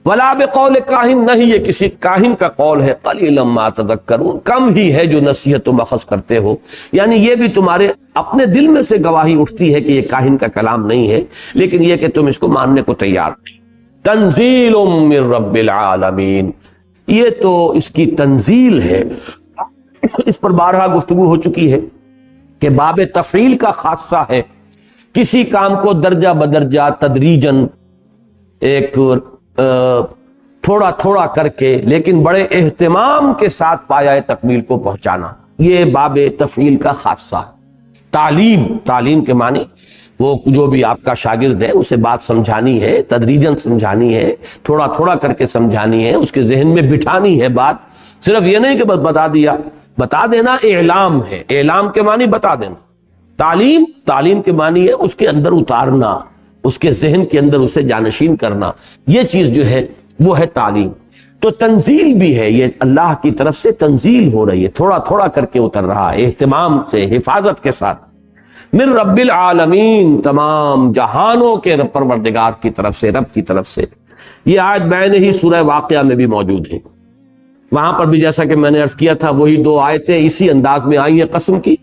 ولا بقول کاہن، نہیں یہ کسی کاہن کا قول ہے. قلیلا ما تذکرون، کم ہی ہے جو نصیحت تم اخذ کرتے ہو. یعنی یہ بھی تمہارے اپنے دل میں سے گواہی اٹھتی ہے کہ یہ کاہن کا کلام نہیں ہے، لیکن یہ کہ تم اس کو ماننے کو تیار نہیں. تنزیل من رب العالمین، یہ تو اس کی تنزیل ہے. اس پر بارہا گفتگو ہو چکی ہے کہ باب تفعیل کا خاصہ ہے، کسی کام کو درجہ بدرجہ تدریجن ایک تھوڑا تھوڑا کر کے لیکن بڑے اہتمام کے ساتھ پایہ تکمیل کو پہنچانا، یہ باب تفعیل کا خاصہ ہے. تعلیم کے معنی وہ جو بھی آپ کا شاگرد ہے اسے بات سمجھانی ہے، تدریجن سمجھانی ہے، تھوڑا تھوڑا کر کے سمجھانی ہے، اس کے ذہن میں بٹھانی ہے بات. صرف یہ نہیں کہ بس بتا دیا، بتا دینا اعلام ہے. اعلام کے معنی بتا دینا. تعلیم کے معنی ہے اس کے اندر اتارنا، اس کے ذہن کے اندر اسے جانشین کرنا. یہ چیز جو ہے وہ ہے تعلیم. تو تنزیل بھی ہے، یہ اللہ کی طرف سے تنزیل ہو رہی ہے، تھوڑا تھوڑا کر کے اتر رہا ہے، اہتمام سے، حفاظت کے ساتھ. من رب العالمین، تمام جہانوں کے پروردگار کی طرف سے، رب کی طرف سے. یہ آیت بین ہی سورہ واقعہ میں بھی موجود ہے. وہاں پر بھی جیسا کہ میں نے عرض کیا تھا وہی دو آیتیں اسی انداز میں آئی ہیں قسم کی.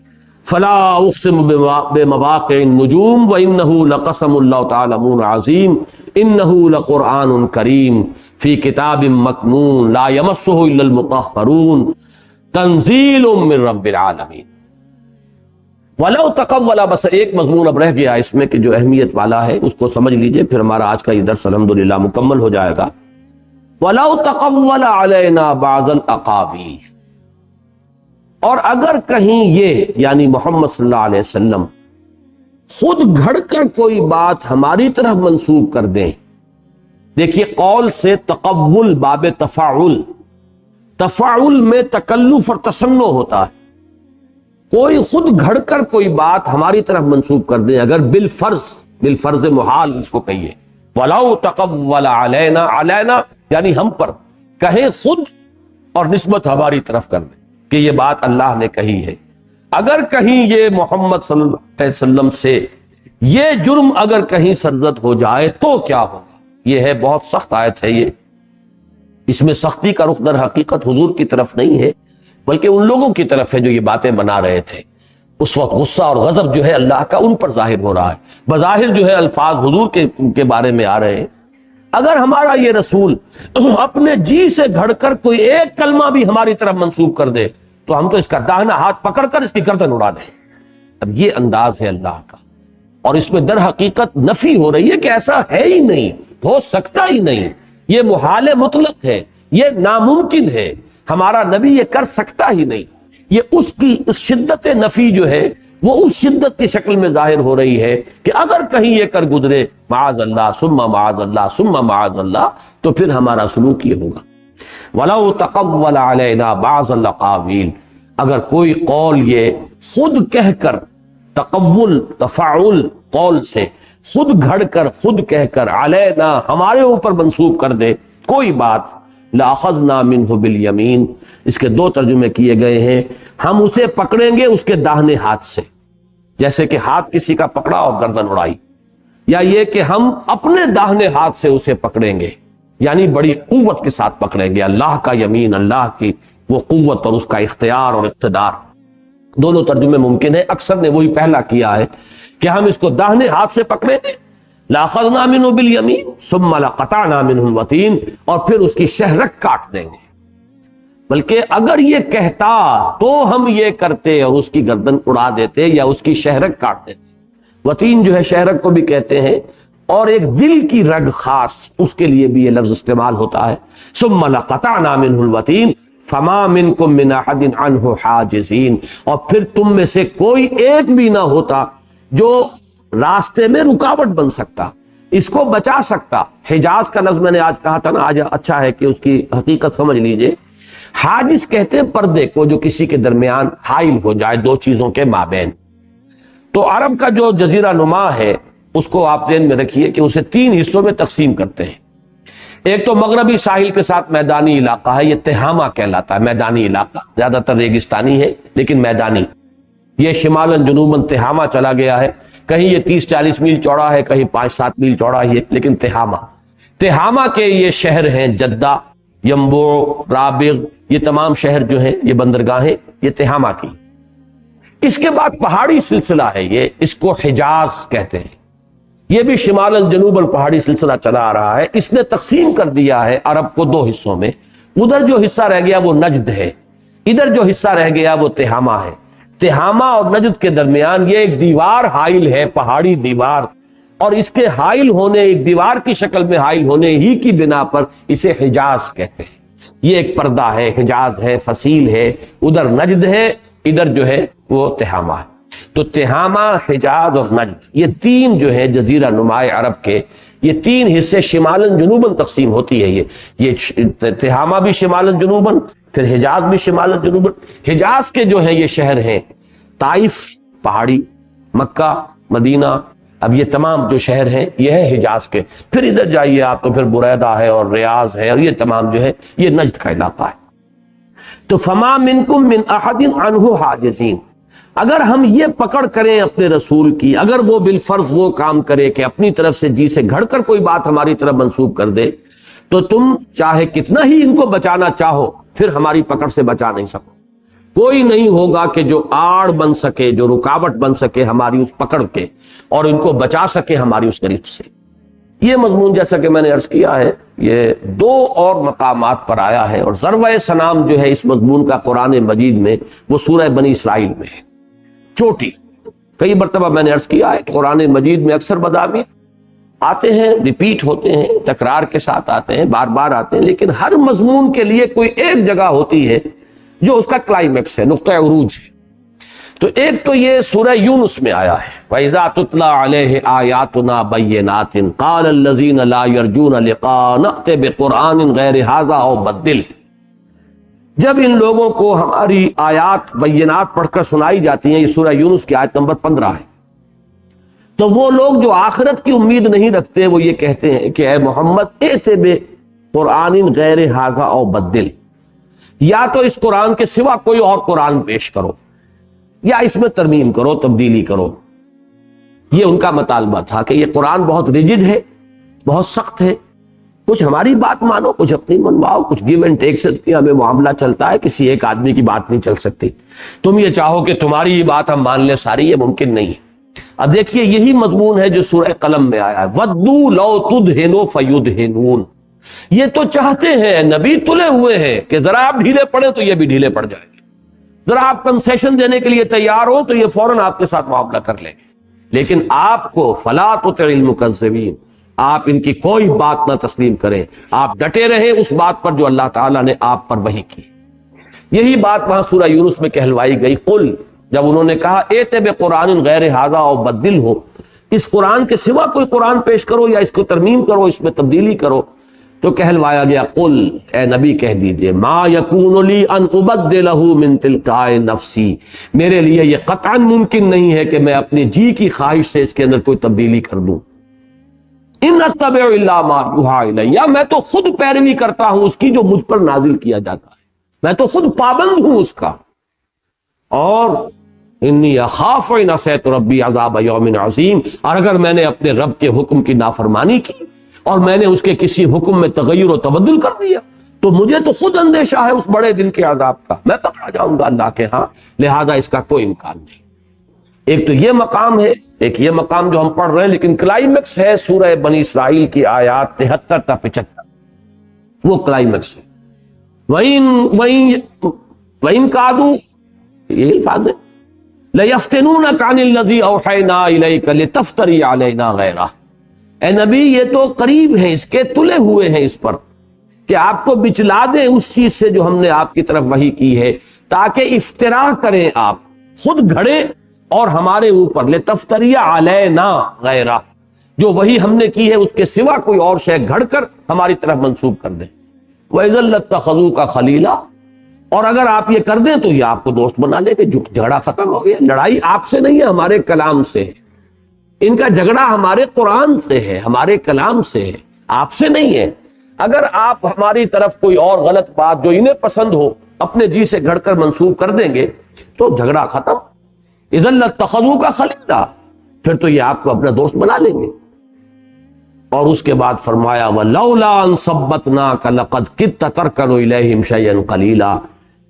فلا اقسم بمواقع النجوم وانه لقسم اللہ تعالی عظیم انه لقرآن کریم فی کتاب مکنون لا یمسہ الا المطہرون تنزیل من رب العالمین. ولو تقول، بس ایک مضمون اب رہ گیا اس میں کہ جو اہمیت والا ہے اس کو سمجھ لیجئے، پھر ہمارا آج کا یہ درس الحمدللہ مکمل ہو جائے گا. وَلَوْ تَقَوَّلَ عَلَيْنَا بَعْضَ الْأَقَاوِيلِ، اور اگر کہیں یہ یعنی محمد صلی اللہ علیہ وسلم خود گھڑ کر کوئی بات ہماری طرف منسوب کر دیں. دیکھیے قول سے تقول باب تفاعل، تفاعل میں تکلف اور تصنع ہوتا ہے. کوئی خود گھڑ کر کوئی بات ہماری طرف منسوب کر دیں، اگر بالفرض محال اس کو کہیے. وَلَوْ تَقَوَّلَ عَلَيْنَا، علینا یعنی ہم پر کہیں خود اور نسبت ہماری طرف کر دیں کہ یہ بات اللہ نے کہی ہے. اگر کہیں یہ محمد صلی اللہ علیہ وسلم سے یہ جرم اگر کہیں سرزد ہو جائے تو کیا ہوگا. یہ ہے بہت سخت آیت ہے. یہ اس میں سختی کا رخ در حقیقت حضور کی طرف نہیں ہے بلکہ ان لوگوں کی طرف ہے جو یہ باتیں بنا رہے تھے. اس وقت غصہ اور غضب جو ہے اللہ کا ان پر ظاہر ہو رہا ہے. بظاہر جو ہے الفاظ حضور کے بارے میں آ رہے ہیں. اگر ہمارا یہ رسول اپنے جی سے گھڑ کر کوئی ایک کلمہ بھی ہماری طرف منسوب کر دے تو ہم تو اس کا داہنا ہاتھ پکڑ کر اس کی گردن اڑا دیں. اب یہ انداز ہے اللہ کا، اور اس میں در حقیقت نفی ہو رہی ہے کہ ایسا ہے ہی نہیں، ہو سکتا ہی نہیں، یہ محال مطلق ہے، یہ ناممکن ہے، ہمارا نبی یہ کر سکتا ہی نہیں. یہ اس کی اس شدت نفی جو ہے وہ اس شدت کی شکل میں ظاہر ہو رہی ہے کہ اگر کہیں یہ کر گزرے معاذ اللہ ثم معاذ اللہ ثم معاذ اللہ تو پھر ہمارا سلوک یہ ہوگا. وَلَوْ تَقَوَّلَ عَلَيْنَا بَعْضَ الْأَقَاوِيلِ، اگر کوئی قول یہ خود کہہ کر، تقول تفاعل قول سے، خود گھڑ کر خود کہہ کر، علینا ہمارے اوپر منسوب کر دے کوئی بات، لَأَخَذْنَا مِنْهُ بِالْيَمِينِ، اس کے دو ترجمے کیے گئے ہیں، ہم اسے پکڑیں گے اس کے داہنے ہاتھ سے، جیسے کہ ہاتھ کسی کا پکڑا اور گردن اڑائی، یا یہ کہ ہم اپنے داہنے ہاتھ سے اسے پکڑیں گے، یعنی بڑی قوت کے ساتھ پکڑیں گے۔ اللہ کا یمین، اللہ کی وہ قوت اور اس کا اختیار اور اقتدار، دونوں ترجمے ممکن ہے، اکثر نے وہی پہلا کیا ہے کہ ہم اس کو داہنے ہاتھ سے پکڑیں گے، لَأَخَذْنَا مِنْهُ بِالْيَمِينِ ثُمَّ لَقَطَعْنَا مِنْهُ الْوَتِينَ، اور پھر اس کی شہرک کاٹ دیں گے۔ بلکہ اگر یہ کہتا تو ہم یہ کرتے اور اس کی گردن اڑا دیتے یا اس کی شہرک کاٹ دیتے۔ وتین جو ہے شہرک کو بھی کہتے ہیں، اور ایک دل کی رگ خاص، اس کے لیے بھی یہ لفظ استعمال ہوتا ہے۔ ثُمَّ لَقَطَعْنَا مِنْهُ الْوَتِينَ فَمَا مِنْكُم مِّنْ أَحَدٍ عَنْهُ حَاجِزِينَ، اور پھر تم میں سے کوئی ایک بھی نہ ہوتا جو راستے میں رکاوٹ بن سکتا، اس کو بچا سکتا۔ حجاز کا لفظ میں نے آج کہا تھا نا، آج اچھا ہے کہ اس کی حقیقت سمجھ لیجئے۔ حاجز کہتے ہیں پردے کو جو کسی کے درمیان حائل ہو جائے دو چیزوں کے مابین۔ تو عرب کا جو جزیرہ نما ہے اس کو آپ ذہن میں رکھیے کہ اسے تین حصوں میں تقسیم کرتے ہیں۔ ایک تو مغربی ساحل کے ساتھ میدانی علاقہ ہے، یہ تہامہ کہلاتا ہے، میدانی علاقہ، زیادہ تر ریگستانی ہے لیکن میدانی۔ یہ شمالاً جنوباً تہامہ چلا گیا ہے، کہیں یہ 30-40 میل چوڑا ہے، کہیں 5-7 میل چوڑا ہے، لیکن تہامہ کے یہ شہر ہیں جدہ، ینبوع، رابغ، یہ تمام شہر جو ہیں یہ بندرگاہیں یہ تہامہ کی۔ اس کے بعد پہاڑی سلسلہ ہے، یہ اس کو حجاز کہتے ہیں، یہ بھی شمالاً جنوباً پہاڑی سلسلہ چلا آ رہا ہے۔ اس نے تقسیم کر دیا ہے عرب کو دو حصوں میں، ادھر جو حصہ رہ گیا وہ نجد ہے، ادھر جو حصہ رہ گیا وہ تہامہ ہے۔ تہامہ اور نجد کے درمیان یہ ایک دیوار حائل ہے، پہاڑی دیوار، اور اس کے حائل ہونے، ایک دیوار کی شکل میں حائل ہونے ہی کی بنا پر اسے حجاز کہتے ہیں۔ یہ ایک پردہ ہے، حجاز ہے، فصیل ہے، ادھر نجد ہے، ادھر جو ہے وہ تہامہ ہے۔ تو تہامہ، حجاز اور نجد، یہ تین جو ہے جزیرہ نمائے عرب کے، یہ تین حصے شمالاً جنوباً تقسیم ہوتی ہے۔ یہ تہامہ بھی شمالاً جنوباً، پھر حجاز بھی شمالاً جنوباً۔ حجاز کے جو ہیں یہ شہر ہیں طائف پہاڑی، مکہ، مدینہ، اب یہ تمام جو شہر ہیں یہ ہے حجاز کے۔ پھر ادھر جائیے آپ تو پھر بریدہ ہے اور ریاض ہے، اور یہ تمام جو ہے یہ نجد کا علاقہ ہے۔ تو فما منکم من احد عنہ حاجزین، اگر ہم یہ پکڑ کریں اپنے رسول کی، اگر وہ بالفرض وہ کام کرے کہ اپنی طرف سے جی سے گھڑ کر کوئی بات ہماری طرف منسوب کر دے، تو تم چاہے کتنا ہی ان کو بچانا چاہو پھر ہماری پکڑ سے بچا نہیں سکو۔ کوئی نہیں ہوگا کہ جو آڑ بن سکے، جو رکاوٹ بن سکے ہماری اس پکڑ کے، اور ان کو بچا سکے ہماری اس گرفت سے۔ یہ مضمون جیسا کہ میں نے عرض کیا ہے یہ دو اور مقامات پر آیا ہے، اور ضربۂ سنام جو ہے اس مضمون کا قرآن مجید میں وہ سورہ بنی اسرائیل میں ہے، چوٹی۔ کئی مرتبہ میں نے عرض کیا ہے قرآن مجید میں اکثر مضامین آتے ہیں، ریپیٹ ہوتے ہیں، تکرار کے ساتھ آتے ہیں، بار بار آتے ہیں، لیکن ہر مضمون کے لیے کوئی ایک جگہ ہوتی ہے جو اس کا کلائمیکس ہے، نقطہ عروج ہے۔ تو ایک تو یہ سورہ یونس میں آیا ہے، وَإِذَا تُتْلَىٰ عَلَيْهِ آيَاتُنَا بَيِّنَاتٍ قَالَ الَّذِينَ لَا يَرْجُونَ لِقَاءَنَا نَأْتِ بِقُرْآنٍ غَيْرِ هَٰذَا أَوْ بَدِّلْهُ، جب ان لوگوں کو ہماری آیات بینات پڑھ کر سنائی جاتی ہیں، یہ سورہ یونس کی آیت نمبر 15 ہے، تو وہ لوگ جو آخرت کی امید نہیں رکھتے وہ یہ کہتے ہیں کہ اے محمد ائت بقرآن غیر ھذا او بدل، یا تو اس قرآن کے سوا کوئی اور قرآن پیش کرو، یا اس میں ترمیم کرو، تبدیلی کرو۔ یہ ان کا مطالبہ تھا کہ یہ قرآن بہت ریجڈ ہے، بہت سخت ہے، کچھ ہماری بات مانو، کچھ اپنی منواؤ، کچھ گیو اینڈ ٹیک سے ہمیں معاملہ چلتا ہے، کسی ایک آدمی کی بات نہیں چل سکتی۔ تم یہ چاہو کہ تمہاری بات ہم مان لیں ساری، یہ ممکن نہیں ہے۔ اب دیکھیے یہی مضمون ہے جو سورہ قلم میں آیا ہے، وَدُّوا لَوْ تُدْهِنُوا فَيُدْهِنُونَ، یہ تو چاہتے ہیں، نبی تلے ہوئے ہیں کہ ذرا آپ ڈھیلے پڑے تو یہ بھی ڈھیلے پڑ جائیں گے، ذرا آپ کنسیشن دینے کے لیے تیار ہو تو یہ فوراً آپ کے ساتھ معاملہ کر لیں گے، لیکن آپ کو فَلَا تُطِعِ الْمُكَذِّبِينَ، آپ ان کی کوئی بات نہ تسلیم کریں، آپ ڈٹے رہیں اس بات پر جو اللہ تعالیٰ نے آپ پر وحی کی۔ یہی بات وہاں سورہ یونس میں کہلوائی گئی، قل، جب انہوں نے کہا ایت بقرآن غیر ھذا او بدل ہو، اس قرآن کے سوا کوئی قرآن پیش کرو یا اس کو ترمیم کرو، اس میں تبدیلی کرو، تو کہلوایا گیا قل، اے نبی کہہ دیجئے، ما یکون لی ان ابدلہ من تلقاء نفسی، میرے لیے یہ قطعاً ممکن نہیں ہے کہ میں اپنی جی کی خواہش سے اس کے اندر کوئی تبدیلی کر دوں۔ ان اتبع الا ما یوحی الی، میں تو خود پیروی کرتا ہوں اس کی جو مجھ پر نازل کیا جاتا ہے، میں تو خود پابند ہوں اس کا۔ اور انی اخاف ان عصیت ربی عذاب یوم عظیم، اور اگر میں نے اپنے رب کے حکم کی نافرمانی کی اور میں نے اس کے کسی حکم میں تغیر و تبدل کر دیا تو مجھے تو خود اندیشہ ہے اس بڑے دن کے عذاب کا، میں پکڑا جاؤں گا اللہ کے ہاں، لہذا اس کا کوئی امکان نہیں۔ ایک تو یہ مقام ہے، ایک یہ مقام جو ہم پڑھ رہے ہیں، لیکن کلائمیکس ہے سورہ بنی اسرائیل کی آیات 73 تا 75، وہ کلائمیکس ہے۔ وَإِن كَادُوا، یہ الفاظ ہے، لَيَفْتِنُونَكَ عَنِ الَّذِي أَوْحَيْنَا إِلَيْكَ لِتَفْتَرِيَ عَلَيْنَا غَيْرَهُ، اے نبی یہ تو قریب ہیں، اس کے تلے ہوئے ہیں اس پر کہ آپ کو بچلا دیں اس چیز سے جو ہم نے آپ کی طرف وحی کی ہے، تاکہ افتراء کریں، آپ خود گھڑیں اور ہمارے اوپر لِتَفْتَرِيَ عَلَيْنَا غَيْرَهُ، جو وحی ہم نے کی ہے اس کے سوا کوئی اور شے گھڑ کر ہماری طرف منسوب کر دیں۔ وَإِذًا لَاتَّخَذُوكَ خَلِيلًا، اور اگر آپ یہ کر دیں تو یہ آپ کو دوست بنا لے کہ جھگڑا ختم ہو گیا، لڑائی آپ سے نہیں ہے، ہمارے کلام سے ہے، ان کا جھگڑا ہمارے قرآن سے ہے، ہمارے کلام سے ہے، آپ سے نہیں ہے۔ اگر آپ ہماری طرف کوئی اور غلط بات جو انہیں پسند ہو اپنے جی سے گھڑ کر منسوب کر دیں گے تو جھگڑا ختم۔ اذا لاتخذوک خلیلا، پھر تو یہ آپ کو اپنا دوست بنا لیں گے۔ اور اس کے بعد فرمایا ولولا ان ثبتناک لقد کدت ترکن الیہم شیئا قلیلا،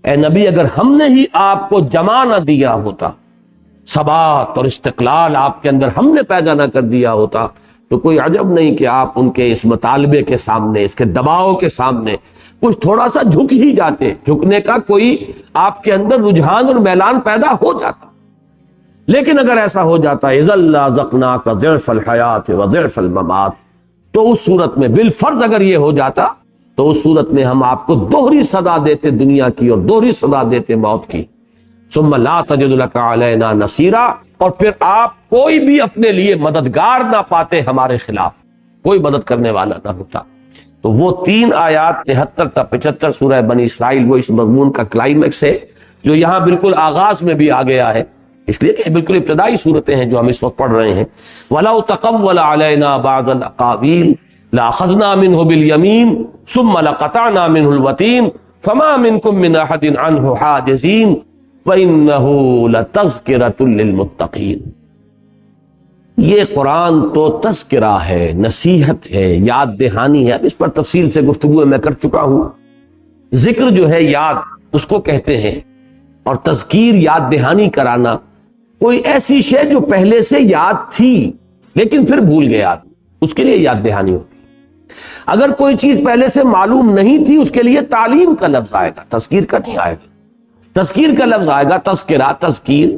اے نبی اگر ہم نے ہی آپ کو جمع نہ دیا ہوتا، ثبات اور استقلال آپ کے اندر ہم نے پیدا نہ کر دیا ہوتا، تو کوئی عجب نہیں کہ آپ ان کے اس مطالبے کے سامنے، اس کے دباؤ کے سامنے کچھ تھوڑا سا جھک ہی جاتے، جھکنے کا کوئی آپ کے اندر رجحان اور میلان پیدا ہو جاتا۔ لیکن اگر ایسا ہو جاتا اذا لذقناک ضعف الحیات وضعف الممات، تو اس صورت میں بالفرض اگر یہ ہو جاتا تو اس صورت میں ہم آپ کو دوہری سزا دیتے دنیا کی اور دوہری سزا دیتے موت کی۔ ثم لا تجد لك علینا نصیرا، اور پھر آپ کوئی بھی اپنے لیے مددگار نہ پاتے، ہمارے خلاف کوئی مدد کرنے والا نہ ہوتا۔ تو وہ 3 آیات 73 تا 75 سورہ بنی اسرائیل وہ اس مضمون کا کلائمیکس ہے جو یہاں بالکل آغاز میں بھی آ گیا ہے، اس لیے کہ بالکل ابتدائی صورتیں ہیں جو ہم اس وقت پڑھ رہے ہیں۔ وَلَوْ تَقَوَّلَ عَلَيْنَا بَعْضَ الْأَقَاوِيلِ لَأَخَذْنَا مِنْهُ بِالْيَمِينِ ثُمَّ لَقَطَعْنَا مِنْهُ الْوَتِينَ فَمَا مِنْكُمْ مِنْ أَحَدٍ عَنْهُ حَاجِزِينَ وَإِنَّهُ لَتَذْكِرَةٌ لِّلْمُتَّقِينَ۔ یہ قرآن تو تذکرہ ہے، نصیحت ہے، یاد دہانی ہے، اب اس پر تفصیل سے گفتگو میں کر چکا ہوں۔ ذکر جو ہے یاد اس کو کہتے ہیں، اور تذکیر یاد دہانی کرانا، کوئی ایسی شے جو پہلے سے یاد تھی لیکن پھر بھول گیا، اس کے لیے یاد دہانی ہوتی۔ اگر کوئی چیز پہلے سے معلوم نہیں تھی اس کے لیے تعلیم کا لفظ آئے گا، تذکیر کا نہیں آئے گا۔ تذکیر کا لفظ آئے گا، تذکرہ، تذکیر،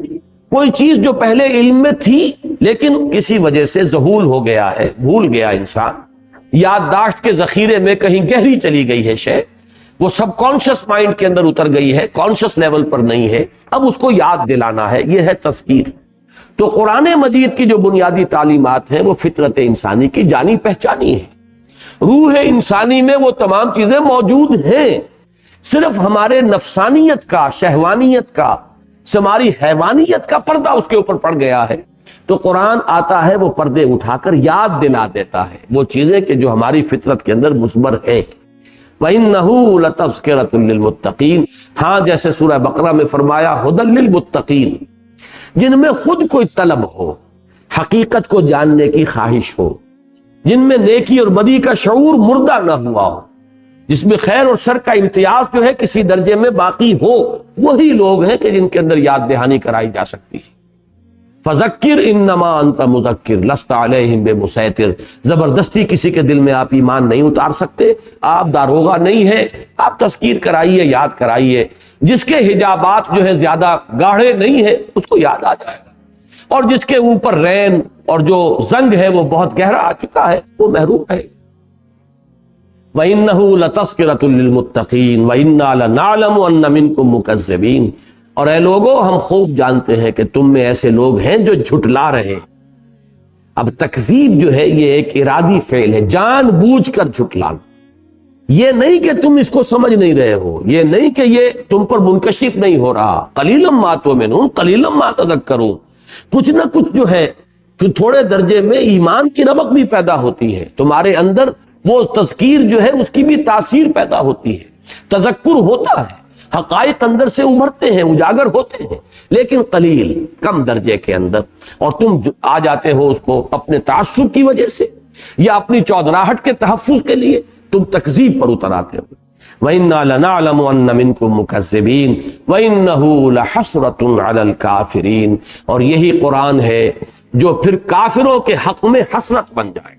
کوئی چیز جو پہلے علم میں تھی لیکن کسی وجہ سے ذہول ہو گیا ہے، بھول گیا انسان، یادداشت کے ذخیرے میں کہیں گہری چلی گئی ہے شے، وہ سب کانشس مائنڈ کے اندر اتر گئی ہے، کانشس لیول پر نہیں ہے، اب اس کو یاد دلانا ہے، یہ ہے تذکیر۔ تو قرآن مجید کی جو بنیادی تعلیمات ہیں وہ فطرت انسانی کی جانی پہچانی ہے، روح انسانی میں وہ تمام چیزیں موجود ہیں، صرف ہمارے نفسانیت کا، شہوانیت کا، ہماری حیوانیت کا پردہ اس کے اوپر پڑ گیا ہے۔ تو قرآن آتا ہے وہ پردے اٹھا کر یاد دلا دیتا ہے وہ چیزیں کہ جو ہماری فطرت کے اندر مثبت ہے۔ وَإِنَّهُ لَتَذْكِرَةٌ لِّلْمُتَّقِينَ، ہاں جیسے سورہ بقرہ میں فرمایا ہُدًى لِّلْمُتَّقِينَ، جن میں خود کوئی طلب ہو، حقیقت کو جاننے کی خواہش ہو، جن میں نیکی اور بدی کا شعور مردہ نہ ہوا ہو، جس میں خیر اور شر کا امتیاز جو ہے کسی درجے میں باقی ہو، وہی لوگ ہیں کہ جن کے اندر یاد دہانی کرائی جا سکتی ہے۔ فذکر انما انت مذکر لست علیہم بمسیطر، زبردستی کسی کے دل میں آپ ایمان نہیں اتار سکتے، آپ داروغہ نہیں ہیں، آپ تذکیر کرائیے، یاد کرائیے۔ جس کے حجابات جو ہے زیادہ گاڑھے نہیں ہیں اس کو یاد آ جائے گا، اور جس کے اوپر رین اور جو زنگ ہے وہ بہت گہرا آ چکا ہے وہ محروم ہے۔ وَإِنَّهُ لَتَذْكِرَةٌ لِّلْمُتَّقِينَ وَإِنَّا لَنَعْلَمُ أَنَّ مِنكُم مُّكَذِّبِينَ، اور اے لوگو ہم خوب جانتے ہیں کہ تم میں ایسے لوگ ہیں جو جھٹلا رہے ہیں۔ اب تکذیب جو ہے یہ ایک ارادی فعل ہے، جان بوجھ کر جھٹلانا، یہ نہیں کہ تم اس کو سمجھ نہیں رہے ہو، یہ نہیں کہ یہ تم پر منکشف نہیں ہو رہا. قلیلا ما تؤمنون قلیلا ما تذکرون. کچھ نہ کچھ جو ہے کہ تھوڑے درجے میں ایمان کی رمق بھی پیدا ہوتی ہے تمہارے اندر، وہ تذکیر جو ہے اس کی بھی تاثیر پیدا ہوتی ہے، تذکر ہوتا ہے، حقائق اندر سے ابھرتے ہیں، اجاگر ہوتے ہیں، لیکن قلیل، کم درجے کے اندر. اور تم آ جاتے ہو اس کو اپنے تعصب کی وجہ سے یا اپنی چودراہٹ کے تحفظ کے لیے تم تکذیب پر اتر آتے ہو. وَإِنَّا لَنَعْلَمُ أَنَّ مِنْكُمْ مُكَذِّبِينَ وَإِنَّهُ لَحَسْرَةٌ عَلَى الْكَافِرِينَ. اور یہی قرآن ہے جو پھر کافروں کے حق میں حسرت بن جائے.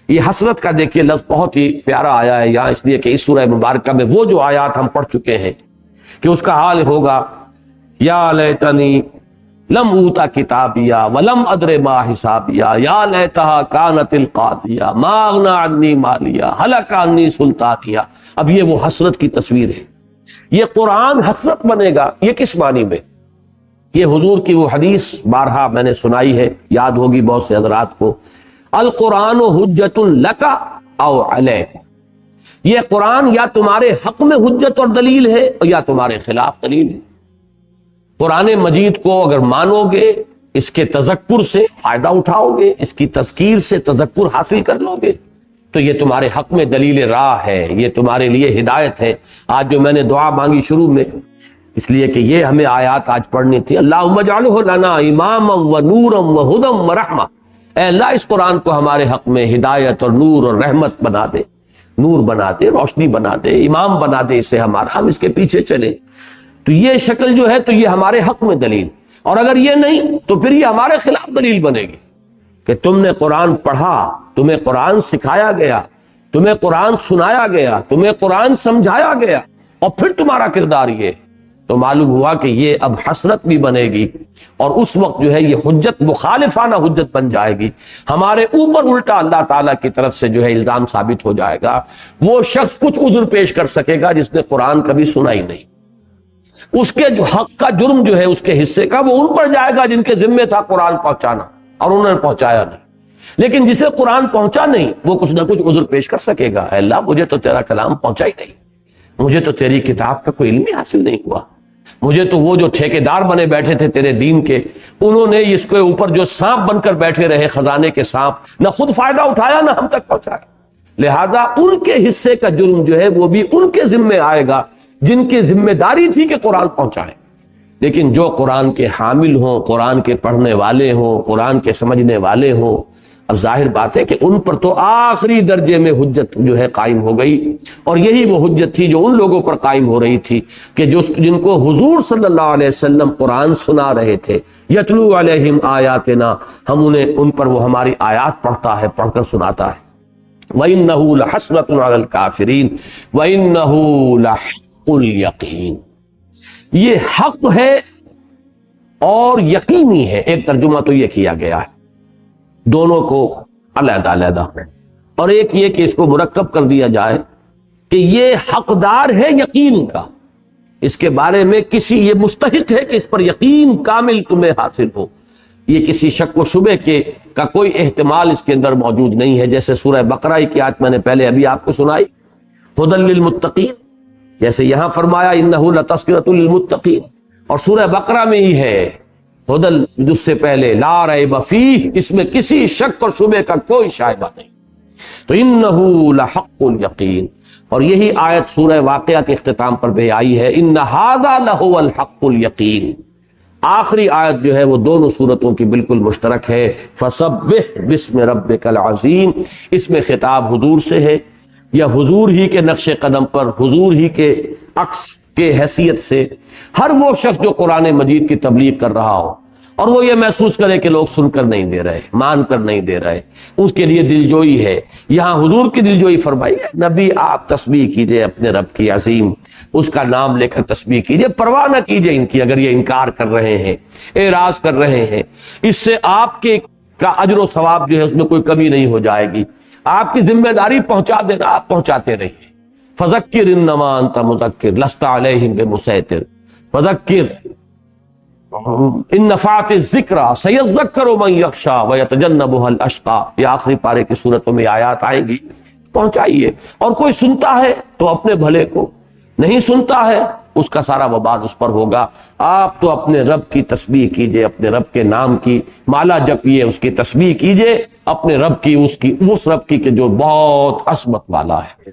یہ حسرت کا دیکھیے لفظ بہت ہی پیارا آیا ہے یہاں، اس لیے کہ اس سورہ مبارکہ میں وہ جو آیات ہم پڑھ چکے ہیں کہ اس کا حال ہوگا یا لیتنی لم اوتا کتابیا ولم ادر ما حسابیا یا لیتہا کانت القاضیہ ما اغنی عنی مالیا ہلک عنی سلطانیہ. اب یہ وہ حسرت کی تصویر ہے. یہ قرآن حسرت بنے گا. یہ کس معنی میں؟ یہ حضور کی وہ حدیث بارہا میں نے سنائی ہے، یاد ہوگی بہت سے حضرات کو، القرآن حجت لک او علیک. یہ قرآن یا تمہارے حق میں حجت اور دلیل ہے یا تمہارے خلاف دلیل ہے. قرآن مجید کو اگر مانو گے، اس کے تذکر سے فائدہ اٹھاؤ گے، اس کی تذکیر سے تذکر حاصل کر لو گے، تو یہ تمہارے حق میں دلیل راہ ہے، یہ تمہارے لیے ہدایت ہے. آج جو میں نے دعا مانگی شروع میں، اس لیے کہ یہ ہمیں آیات آج پڑھنی تھی. اللہم اجعلہ لنا اماما و نورا و ہدی و رحمہ. اے اللہ اس قرآن کو ہمارے حق میں ہدایت اور نور اور رحمت بنا دے، نور بنا دے، روشنی بنا دے، امام بنا دے اسے ہمارا، ہم اس کے پیچھے چلیں. تو یہ شکل جو ہے تو یہ ہمارے حق میں دلیل، اور اگر یہ نہیں تو پھر یہ ہمارے خلاف دلیل بنے گی کہ تم نے قرآن پڑھا، تمہیں قرآن سکھایا گیا، تمہیں قرآن سنایا گیا، تمہیں قرآن سمجھایا گیا، اور پھر تمہارا کردار یہ. تو معلوم ہوا کہ یہ اب حسرت بھی بنے گی، اور اس وقت جو ہے یہ حجت مخالفانہ حجت بن جائے گی. ہمارے اوپر الٹا اللہ تعالیٰ کی طرف سے جو ہے الزام ثابت ہو جائے گا. وہ شخص کچھ عذر پیش کر سکے گا جس نے قرآن کبھی سنا ہی نہیں. اس کے جو حق کا جرم جو ہے اس کے حصے کا وہ ان پر جائے گا جن کے ذمے تھا قرآن پہنچانا، اور انہوں نے پہنچایا نہیں. لیکن جسے قرآن پہنچا نہیں وہ کچھ نہ کچھ عذر پیش کر سکے گا. اے اللہ مجھے تو تیرا کلام پہنچا ہی نہیں، مجھے تو تیری کتاب کا کوئی علم ہی حاصل نہیں ہوا، مجھے تو وہ جو ٹھیکیدار بنے بیٹھے تھے تیرے دین کے، انہوں نے اس کے اوپر جو سانپ بن کر بیٹھے رہے، خزانے کے سانپ، نہ خود فائدہ اٹھایا نہ ہم تک پہنچایا. لہذا ان کے حصے کا جرم جو ہے وہ بھی ان کے ذمے آئے گا جن کی ذمہ داری تھی کہ قرآن پہنچائیں. لیکن جو قرآن کے حامل ہوں، قرآن کے پڑھنے والے ہوں، قرآن کے سمجھنے والے ہوں، اب ظاہر بات ہے کہ ان پر تو آخری درجے میں حجت جو ہے قائم ہو گئی. اور یہی وہ حجت تھی جو ان لوگوں پر قائم ہو رہی تھی کہ جن کو حضور صلی اللہ علیہ وسلم قرآن سنا رہے تھے. یتلو علیہم آیاتنا، ہم انہیں ان پر وہ ہماری آیات پڑھتا ہے، پڑھ کر سناتا ہے. وَإِنَّهُ لَحَسْرَةٌ عَلَى الْكَافِرِينَ وَإِنَّهُ لَحَقُّ الْيَقِينِ. یہ حق ہے اور یقینی ہے. ایک ترجمہ تو یہ کیا گیا ہے، دونوں کو علیحدہ علیحدہ، اور ایک یہ کہ اس کو مرکب کر دیا جائے کہ یہ حقدار ہے یقین کا، اس کے بارے میں کسی یہ مستحق ہے کہ اس پر یقین کامل تمہیں حاصل ہو. یہ کسی شک و شبہ کا کوئی احتمال اس کے اندر موجود نہیں ہے. جیسے سورہ بقرہ کی آیت میں نے پہلے ابھی آپ کو سنائی، ھدی للمتقین، جیسے یہاں فرمایا انہ لتذکرۃ للمتقین، اور سورہ بقرہ میں ہی ہے ھدی جس سے پہلے لا ریب فیہ، اس میں کسی شک اور شبہ کا کوئی شائبہ نہیں. تو انہ لحق الیقین. اور یہی آیت سورہ واقعہ کے اختتام پر بھی آئی ہے، ان ھذا لہو الحق الیقین. آخری آیت جو ہے وہ دونوں سورتوں کی بالکل مشترک ہے، فسبح باسم ربک العظیم. اس میں خطاب حضور سے ہے، یا حضور ہی کے نقش قدم پر، حضور ہی کے عکس کے حیثیت سے ہر وہ شخص جو قرآن مجید کی تبلیغ کر رہا ہو اور وہ یہ محسوس کرے کہ لوگ سن کر نہیں دے رہے، مان کر نہیں دے رہے، اس کے لیے دلجوئی ہے. یہاں حضور کی دلجوئی فرمائی ہے، نبی آپ تسبیح کیجئے اپنے رب کی عظیم، اس کا نام لے کر تسبیح کیجئے، پرواہ نہ کیجئے ان کی اگر یہ انکار کر رہے ہیں، اعراض کر رہے ہیں. اس سے آپ کے کا اجر و ثواب جو ہے اس میں کوئی کمی نہیں ہو جائے گی. آپ کی ذمہ داری پہنچا دینا، آپ پہنچاتے رہیے. فذکر انما انت مذکر لست علیہم بمسیطر فذکر ان نفعت الذکر سیذکر من یخشی ویتجنبها الاشقی. یہ آخری پارے کی صورتوں میں آیات آئیں گی. پہنچائیے، اور کوئی سنتا ہے تو اپنے بھلے کو، نہیں سنتا ہے اس کا سارا وبال اس پر ہوگا۔ آپ تو اپنے رب کی تسبیح کیجئے، اپنے رب کے نام کی مالا جپیے، اس کی تسبیح کیجئے، اپنے رب کی اس رب کی کہ جو بہت عظمت والا ہے۔